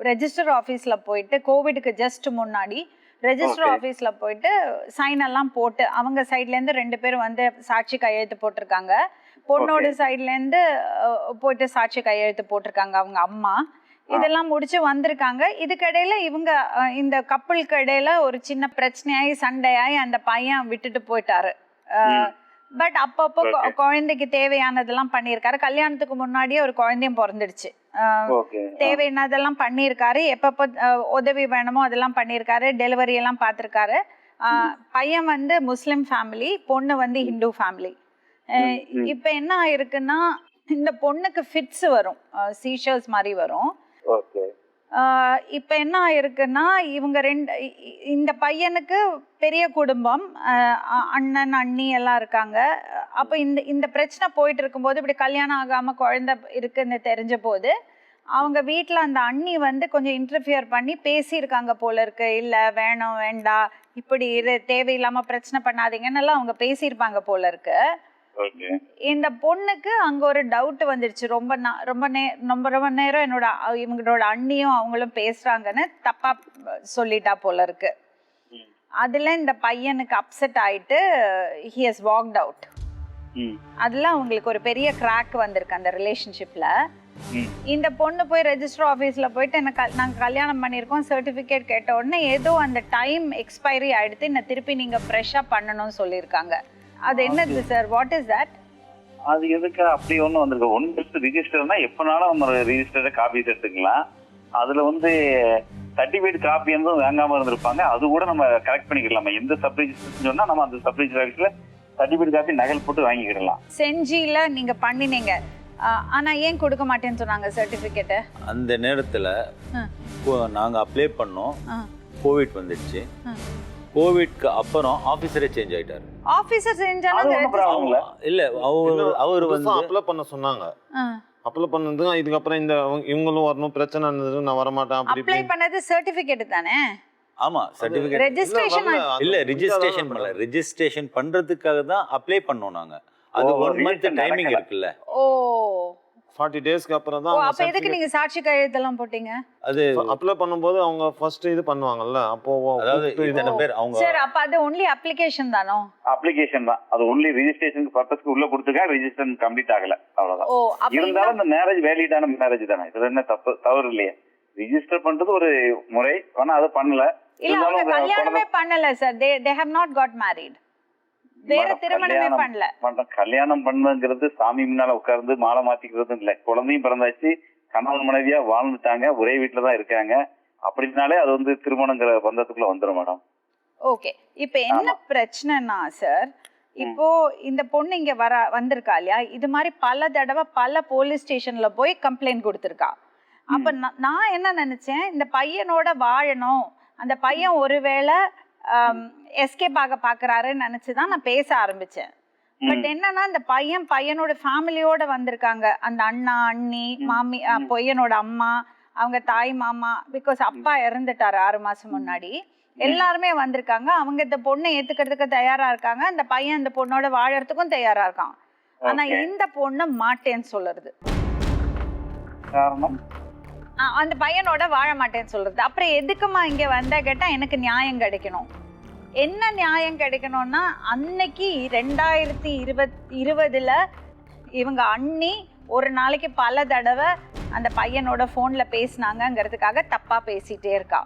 ரெஜிஸ்டர் ஆஃபீஸில் போயிட்டு, கோவிடுக்கு ஜஸ்ட் முன்னாடி ரெஜிஸ்டர் ஆஃபீஸில் போயிட்டு சைன் எல்லாம் போட்டு, அவங்க சைட்லேருந்து 2 பேரும் வந்து சாட்சி கையெழுத்து போட்டிருக்காங்க. பொண்ணோட சைட்லேருந்து போயிட்டு சாட்சி கையெழுத்து போட்டிருக்காங்க அவங்க அம்மா. இதெல்லாம் முடிச்சு வந்திருக்காங்க. இதுக்கிடையில இவங்க இந்த கப்பலுக்கு இடையில ஒரு சின்ன பிரச்சனையாகி சண்டையாகி அந்த பையன் விட்டுட்டு போயிட்டாரு. பட் அப்பப்போ குழந்தைக்கு தேவையானதெல்லாம் பண்ணியிருக்காரு. கல்யாணத்துக்கு முன்னாடியே ஒரு குழந்தையும் பிறந்துடுச்சு. தேவையானதெல்லாம் பண்ணியிருக்காரு. எப்பப்போ உதவி வேணுமோ அதெல்லாம் பண்ணியிருக்காரு. டெலிவரி எல்லாம் பார்த்துருக்காரு. பையன் வந்து முஸ்லிம் ஃபேமிலி, பொண்ணு வந்து ஹிந்து ஃபேமிலி. இப்போ என்ன ஆயிருக்குன்னா, இந்த பொண்ணுக்கு ஃபிட்ஸ் வரும், சீஷர்ஸ் மாதிரி வரும். இப்போ என்ன ஆயிருக்குன்னா, இவங்க இந்த பையனுக்கு பெரிய குடும்பம், அண்ணன் அண்ணி எல்லாம் இருக்காங்க. அப்போ இந்த பிரச்சனை போயிட்டு இருக்கும்போது, இப்படி கல்யாணம் ஆகாமல் குழந்தை இருக்குன்னு தெரிஞ்ச போது அவங்க வீட்டில் அந்த அண்ணி வந்து கொஞ்சம் இன்டர்ஃபியர் பண்ணி பேசியிருக்காங்க போல இருக்கு. இல்லை வேணும் வேண்டாம், இப்படி தேவையில்லாமல் பிரச்சனை பண்ணாதீங்கன்னு எல்லாம் அவங்க பேசியிருப்பாங்க போல இருக்கு. இந்த பொண்ணுக்கு அங்க ஒரு டவுட் வந்துருச்சு. ரொம்ப நேரம் இவங்களோட அண்ணியும் அவங்களும் பேசுறாங்கன்னு தப்பா சொல்லிட்டா போல இருக்கு. அதுல இந்த பையனுக்கு அப்செட் ஆயிட்டு he has walked out. அதுல அவங்களுக்கு ஒரு பெரிய கிராக் வந்திருக்கு அந்த ரிலேஷன்ஷிப்ல. இந்த பொண்ணு போய் ரெஜிஸ்டர் ஆஃபீஸ்ல போயிட்டு நாங்க கல்யாணம் பண்ணியிருக்கோம் சர்டிபிகேட் கேட்ட உடனே ஏதோ அந்த டைம் எக்ஸ்பைரி ஆயிடுத்து, இன்னும் திருப்பி நீங்க ஃப்ரெஷ்ஷா பண்ணணும்னு சொல்லியிருக்காங்க. அது என்னது சார்? What is that? அது எதுக்கு அப்படி ஒன்றும் வந்திருக்கு. ஒன்று ரிஜிஸ்டர்னா எப்போனாலும் நம்ம ரிஜிஸ்டர்ட காப்பீஸ் எடுத்துக்கலாம். அதுல வந்து சர்டிஃபிகேட் காப்பி இருந்தும் வாங்காம இருந்திருப்பாங்க. அது கூட நம்ம கரெக்ட் பண்ணிக்கலாம். எந்த சப் ரிஜிஸ்டர் சொன்னா நம்ம அந்த சப் ரிஜிஸ்டர் ஆஃபீஸ்ல சர்டிஃபிகேட் காப்பி நகல் போட்டு வாங்கிக்கிடலாம். செஞ்சில நீங்க பண்ணினீங்க, ஆனா ஏன் கொடுக்க மாட்டேன்னு சொன்னாங்க சர்டிஃபிகேட்? அந்த நேரத்துல நாங்க அப்ளை பண்ணோம், கோவிட் வந்துடுச்சு. கோவிட்க்கு அப்புறம் ஆபீசரே சேஞ்ச் ஆயிட்டாரு. ஆபீசர் சேஞ்ச் ஆனது இல்ல, அவர் வந்து அப்ளை பண்ண சொன்னாங்க. அப்ளை பண்ணதுக்கு இதுக்கப்புறம் இவங்களும் வரணும், பிரச்சனை இருந்தது, நான் வரமாட்டேன் அப்படி அப்ளை பண்ணது சர்டிபிகேட் தானே? ஆமா, சர்டிபிகேட் ரெஜிஸ்ட்ரேஷன் இல்ல, ரெஜிஸ்ட்ரேஷன் பண்ணல. ரெஜிஸ்ட்ரேஷன் பண்றதுக்காக தான் அப்ளை பண்ணோம் நாங்க. அது 1 month டைமிங் இருக்குல்ல. ஓ 40 டேஸ்க்கு அப்புறம் தான். அப்ப எதுக்கு நீங்க சாட்சி கையெழுத்தெல்லாம் போட்டீங்க? அது அப்ளை பண்ணும்போது அவங்க ஃபர்ஸ்ட் இது பண்ணுவாங்கல்ல, அப்போ அதாவது இத்தனை பேர் அவங்க சார் அப்ப அது ஒன்லி அப்ளிகேஷன் தானோ? அப்ளிகேஷன் தான், அது ஒன்லி ரெஜிஸ்ட்ரேஷன் பர்பஸ்க்கு உள்ள கொடுத்துருக்காங்க, ரெஜிஸ்ட்ரேஷன் கம்ப்ளீட் ஆகல, அவ்வளவுதான். ஓ அப்ப இருந்தாலும் இந்த மேரேஜ் வேலிடான மேரேஜ் தானே, இதுல என்ன தவறு இல்லையே. ரிஜிஸ்டர் பண்றது ஒரு முறை, ஆனா அதை பண்ணல. இல்ல அவங்க கல்யாணமே பண்ணல sir, they have not got married. வேற திருமணமே பண்ணல. கல்யாணம் பண்ணங்கிறது சாமி முன்னால உட்கார்ந்து மாலை மாத்திக்கிறது இல்ல. குழந்தையும் பிறந்தாச்சு, கணவன் மனைவியா வாழ்ந்துட்டாங்க, ஒரே வீட்டுலதான் இருக்காங்க. அப்படினாலே அது வந்து திருமணங்கிற பந்தத்துக்குள்ள வந்துடும் மேடம். ஓகே, இப்ப என்ன பிரச்சனைனா சார், இப்போ இந்த பொண்ணு இங்க வந்திருக்கா இல்லையா, இது மாதிரி பல தடவை பல போலீஸ் ஸ்டேஷன்ல போய் கம்ப்ளைண்ட் கொடுத்திருக்கா. அப்ப நான் என்ன நினைச்சேன், இந்த பையனோட வாழணும், அந்த பையன் ஒருவேளை எஸ்கேப் ஆக பாக்குறாருன்னு நினைச்சுதான் நான் பேச ஆரம்பிச்சேன். பட் என்னன்னா இந்த பையனோட ஃபேமிலியோட வந்திருக்காங்க, அந்த அண்ணா அண்ணி மாமி பையனோட அம்மா, அவங்க தாய் மாமா, பிகாஸ் அப்பா இறந்துட்டாரு 6 மாசம் முன்னாடி. எல்லாருமே வந்திருக்காங்க. அவங்க இந்த பொண்ணை ஏத்துக்கிறதுக்கு தயாரா இருக்காங்க, அந்த பையன் இந்த பொண்ணோட வாழறதுக்கும் தயாரா இருக்கான். ஆனா இந்த பொண்ணு மாட்டேன்னு சொல்லுறது. அந்த பையனோட வாழ மாட்டேன்னு சொல்றது. அப்புறம் எதுக்குமா இங்க வந்தா கேட்டா, எனக்கு நியாயம் கிடைக்கணும். என்ன நியாயம் கிடைக்கணும்னா, அன்னைக்கு 2020 இவங்க அண்ணி ஒரு நாளைக்கு பல தடவை அந்த பையனோட போன்ல பேசினாங்கிறதுக்காக தப்பா பேசிட்டே இருக்கா.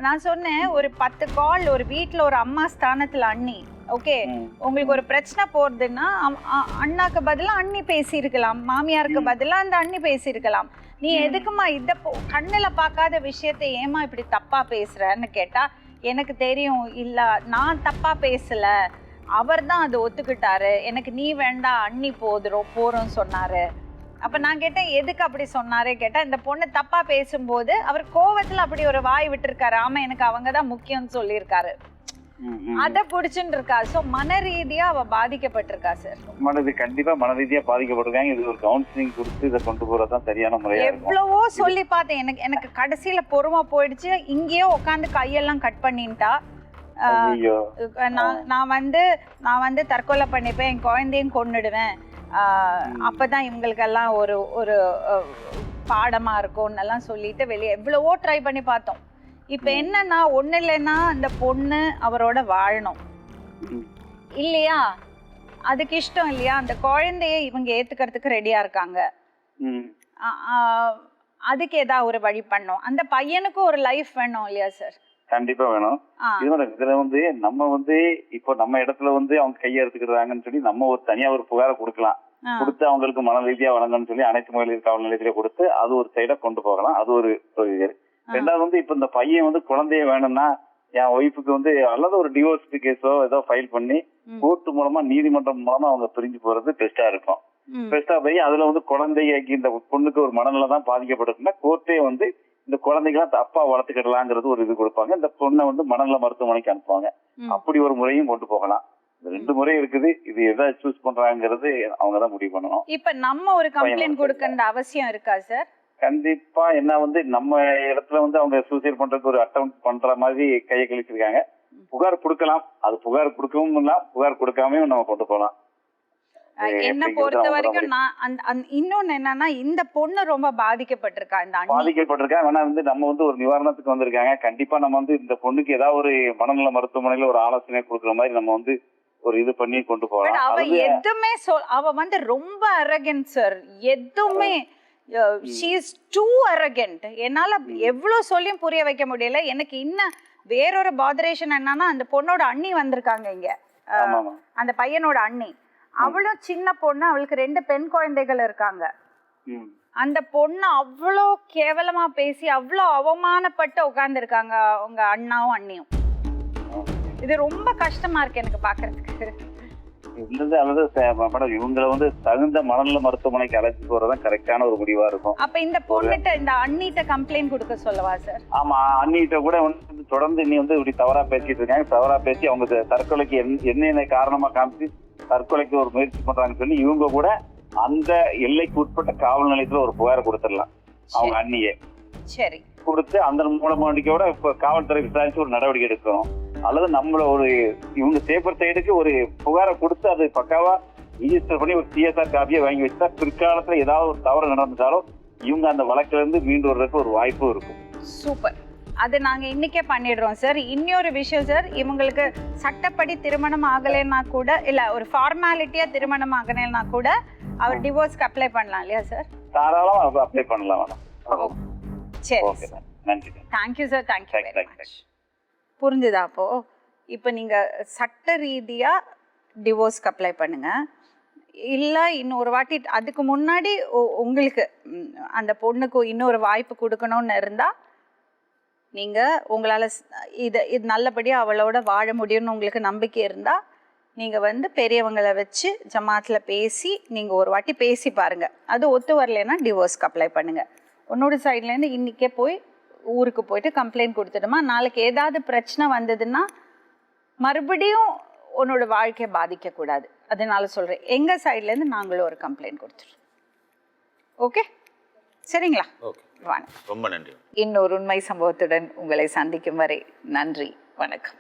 நான் சொன்னேன், ஒரு 10 கால் ஒரு வீட்டுல ஒரு அம்மா ஸ்தானத்துல அண்ணி, ஓகே, உங்களுக்கு ஒரு பிரச்சனை போறதுன்னா அண்ணாக்கு பதிலா அண்ணி பேசியிருக்கலாம், மாமியாருக்கு பதிலா அந்த அண்ணி பேசியிருக்கலாம். நீ எதுக்குமா இத கண்ணுல பார்க்காத விஷயத்த ஏமா இப்படி தப்பா பேசுறன்னு கேட்டா, எனக்கு தெரியும், இல்ல நான் தப்பா பேசல, அவர் தான் அதை ஒத்துக்கிட்டாரு, எனக்கு நீ வேண்டாம் அண்ணி போறோம் சொன்னாரு. அப்ப நான் கேட்டேன், எதுக்கு அப்படி சொன்னாரே கேட்டா, இந்த பொண்ணு தப்பா பேசும்போது அவர் கோவத்துல அப்படி ஒரு வாய் விட்டுருக்காரு, ஆமா எனக்கு அவங்கதான் முக்கியம்னு சொல்லியிருக்காரு. அத புடிச்சுட்டு இருக்கா. சோ மன ரீதியா அவ பாதிக்கப்பட்டிருக்கா சார். கண்டிப்பா மன ரீதியா பாதிக்கப்பட்டிருக்காங்க. இது ஒரு கவுன்சிலிங் கொடுத்து இதை கொண்டு போறதுதான் சரியான முறையா இருக்கும். எவ்வளவோ சொல்லி பார்த்தேன், எனக்கு கடைசியில பொறுமை போயிடுச்சு. இங்கேயே உட்காந்து கையெல்லாம் கட் பண்ணிட்டா. நான் வந்து தற்கொலை பண்ணிப்பேன், என் குழந்தையும் கொன்னுடுவேன், அப்பதான் இவங்களுக்கெல்லாம் ஒரு பாடமா இருக்கும்னு எல்லாம் சொல்லிட்டு வெளியே எவ்வளவோ ட்ரை பண்ணி பார்த்தோம். இப்ப என்னன்னா, ஒண்ணு இல்லைன்னா அந்த பொண்ணு அவரோட வாழணும் இல்லையா, அதுக்கு இஷ்டம் இல்லையா, அந்த குழந்தைய இவங்க ஏத்துக்கிறதுக்கு ரெடியா இருக்காங்க, அதுக்கு ஏதாவது ஒரு வழி பண்ணும். அந்த பையனுக்கும் ஒரு லைஃப் வேணும் இல்லையா சார்? கண்டிப்பா வேணும். இதுல வந்து நம்ம வந்து இப்போ நம்ம இடத்துல வந்து அவங்க கையை எடுத்துக்கிறாங்கன்னு சொல்லி நம்ம ஒரு தனியா ஒரு புகாரை கொடுக்கலாம், கொடுத்து அவங்களுக்கு மன ரீதியா வழங்கணும்னு சொல்லி அனைத்து மகளிர் காவல் நிலையத்திலே கொடுத்து அது ஒரு சைடா கொண்டு போகலாம். அது ஒரு ரெண்டாவது வந்து இப்ப இந்த பையன் வந்து குழந்தைய வேணும்னா, என் ஒய்ஃபுக்கு வந்து அல்லது ஒரு டிவோர்ஸ் கேஸோ ஏதோ ஃபைல் பண்ணி கோர்ட்டு மூலமா நீதிமன்றம் மூலமா அவங்க பிரிஞ்சு போறது பெஸ்டா இருக்கும். பெஸ்டா போய் அதுல வந்து குழந்தைக்கு இந்த பொண்ணுக்கு ஒரு மனநிலை தான் பாதிக்கப்பட்டிருக்குன்னா கோர்ட்டே வந்து இந்த குழந்தைகளாம் தப்பா வளர்த்துக்கிடலாங்கிறது ஒரு இது கொடுப்பாங்க. இந்த பொண்ணை வந்து மனநல மருத்துவமனைக்கு அனுப்புவாங்க. அப்படி ஒரு முறையும் கொண்டு போகலாம். 2 முறை இருக்குது. இது எதை சூஸ் பண்றாங்கிறது அவங்கதான் முடிவு பண்ணணும். இப்ப நம்ம ஒரு கம்ப்ளைண்ட் கொடுக்க அவசியம் இருக்கா சார்? கண்டிப்பா. என்ன வந்து நம்ம இடத்துல வந்து அவங்க சூசைட் பண்றதுக்கு ஒரு அட்டம் பண்ற மாதிரி கையை கழிச்சிருக்காங்க. புகார் கொடுக்கலாம், அது புகார் கொடுக்கவும் இல்லலாம், புகார் கொடுக்காம நம்ம கொண்டு போகலாம். என்ன பொறுத்த வரைக்கும் நான் இன்னொன்னு என்னன்னா, இந்த பொண்ணு ரொம்ப பாதிக்கப்பட்டிருக்கா, இந்த பாதிக்கப்பட்டிருக்கா. வேணா வந்து நம்ம வந்து ஒரு நிவாரணத்துக்கு வந்திருக்காங்க. கண்டிப்பா நம்ம வந்து இந்த பொண்ணுக்கு ஏதாவது ஒரு மனநல மருத்துவமனையில ஒரு ஆலோசனை கொடுக்குற மாதிரி நம்ம வந்து ஒரு இது பண்ணி கொண்டு போகலாம். அவ எதுவுமே அவ வந்து ரொம்ப அரகன்ட் சார், எதுவுமே she is too arrogant. என்னால எவ்வளவு சொல்லியும் புரிய வைக்க முடியல. எனக்கு இன்னும் வேறொரு பாதரேஷன் என்னன்னா, அந்த பொண்ணோட அண்ணி வந்திருக்காங்க இங்க, அந்த பையனோட அண்ணி. அவளும் சின்ன பொண்ணு, அவளுக்கு 2 பெண் குழந்தைகள் இருக்காங்க. அந்த பொண்ணு அவ்வளோ கேவலமா பேசி அவ்வளோ அவமானப்பட்டு உட்கார்ந்து இருக்காங்க அவங்க அண்ணாவும் அண்ணியும். இது ரொம்ப கஷ்டமா இருக்கு எனக்கு பாக்குறதுக்கு. அல்லது இவங்களை வந்து தகுந்த மனநல மருத்துவமனைக்கு அழைச்சி போறதுதான் கரெக்டான ஒரு முடிவா இருக்கும். அப்ப இந்த பொண்ணுட்ட இந்த அண்ணிட்ட கம்ப்ளைண்ட் கொடுக்க சொல்லவா சார்? ஆமா, அண்ணிட்ட கூட வந்து தொடர்ந்து நீ வந்து இப்படி தவறா பேசிட்டு இருக்காங்க, தவறா பேசி அவங்க தற்கொலைக்கு என்னென்ன காரணமா காமிச்சு தற்கொலைக்கு ஒரு முயற்சி பண்றாங்கன்னு சொல்லி இவங்க கூட அந்த எல்லைக்கு உட்பட்ட காவல் நிலையத்துல ஒரு புகாரை கொடுத்துடலாம். அவங்க அண்ணியே சரி கொடுத்து அந்த மூலமாண்டிக்கையோட இப்ப காவல்துறை விசாரிச்சு ஒரு நடவடிக்கை எடுக்கணும். அல்லது நம்மள ஒரு இவங்க சேஃபர் சைடுக்கு ஒரு புகாரை கொடுத்து அது பக்காவா ரிஜிஸ்டர் பண்ணி ஒரு சிஎஸ்ஆர் காப்பியை வாங்கி வச்சா பிற்காலத்துல ஏதாவது ஒரு தவறு நடந்தாலும் இவங்க அந்த வழக்குல இருந்து மீண்டு வர்றதுக்கு ஒரு வாய்ப்பும் இருக்கும். சூப்பர். அது நாங்க இன்னைக்கே பண்ணிடுறோம் சார். இன்னொரு விஷயம் சார், இவங்களுக்கு சட்டப்படி திருமணம் ஆகலைன்னா கூட இல்ல ஒரு ஃபார்மாலிட்டியா திருமணம் ஆகலைன்னா கூட அவர் டிவோர்ஸ்க்கு அப்ளை பண்ணலாம் இல்லையா சார்? தாராளமா அப்ளை பண்ணலாம் மேடம். சரி ஓகே மேம், நன்றி. Thank you sir, thank you very much. புரிஞ்சுதா? அப்போ இப்போ நீங்க சட்ட ரீதியா டிவோர்ஸ்க்கு அப்ளை பண்ணுங்க. இல்லை இன்னொரு வாட்டி அதுக்கு முன்னாடி உங்களுக்கு அந்த பொண்ணுக்கு இன்னொரு வாய்ப்பு கொடுக்கணும்னு இருந்தால் நீங்கள் உங்களால் இது நல்லபடியாக அவளோட வாழ முடியும்னு உங்களுக்கு நம்பிக்கை இருந்தால் நீங்கள் வந்து பெரியவங்களை வச்சு ஜமாத்தில் பேசி நீங்கள் ஒரு வாட்டி பேசி பாருங்கள். அது ஒத்து வரலைன்னா டிவோர்ஸ்க்கு அப்ளை பண்ணுங்கள். உன்னோட சைட்லேருந்து இன்றைக்கே போய் ஊருக்கு போயிட்டு கம்ப்ளைண்ட் கொடுத்துடுமா. நாளைக்கு ஏதாவது பிரச்சனை வந்ததுன்னா மறுபடியும் உன்னோட வாழ்க்கையை பாதிக்கக்கூடாது. அதனால சொல்கிறேன், எங்கள் சைட்லேருந்து நாங்களும் ஒரு கம்ப்ளைண்ட் கொடுத்துருவோம். ஓகே சரிங்களா? ஓகே, வணக்கம். ரொம்ப நன்றி. இன்னொரு உண்மை சம்பவத்துடன் உங்களை சந்திக்கும் வரை நன்றி, வணக்கம்.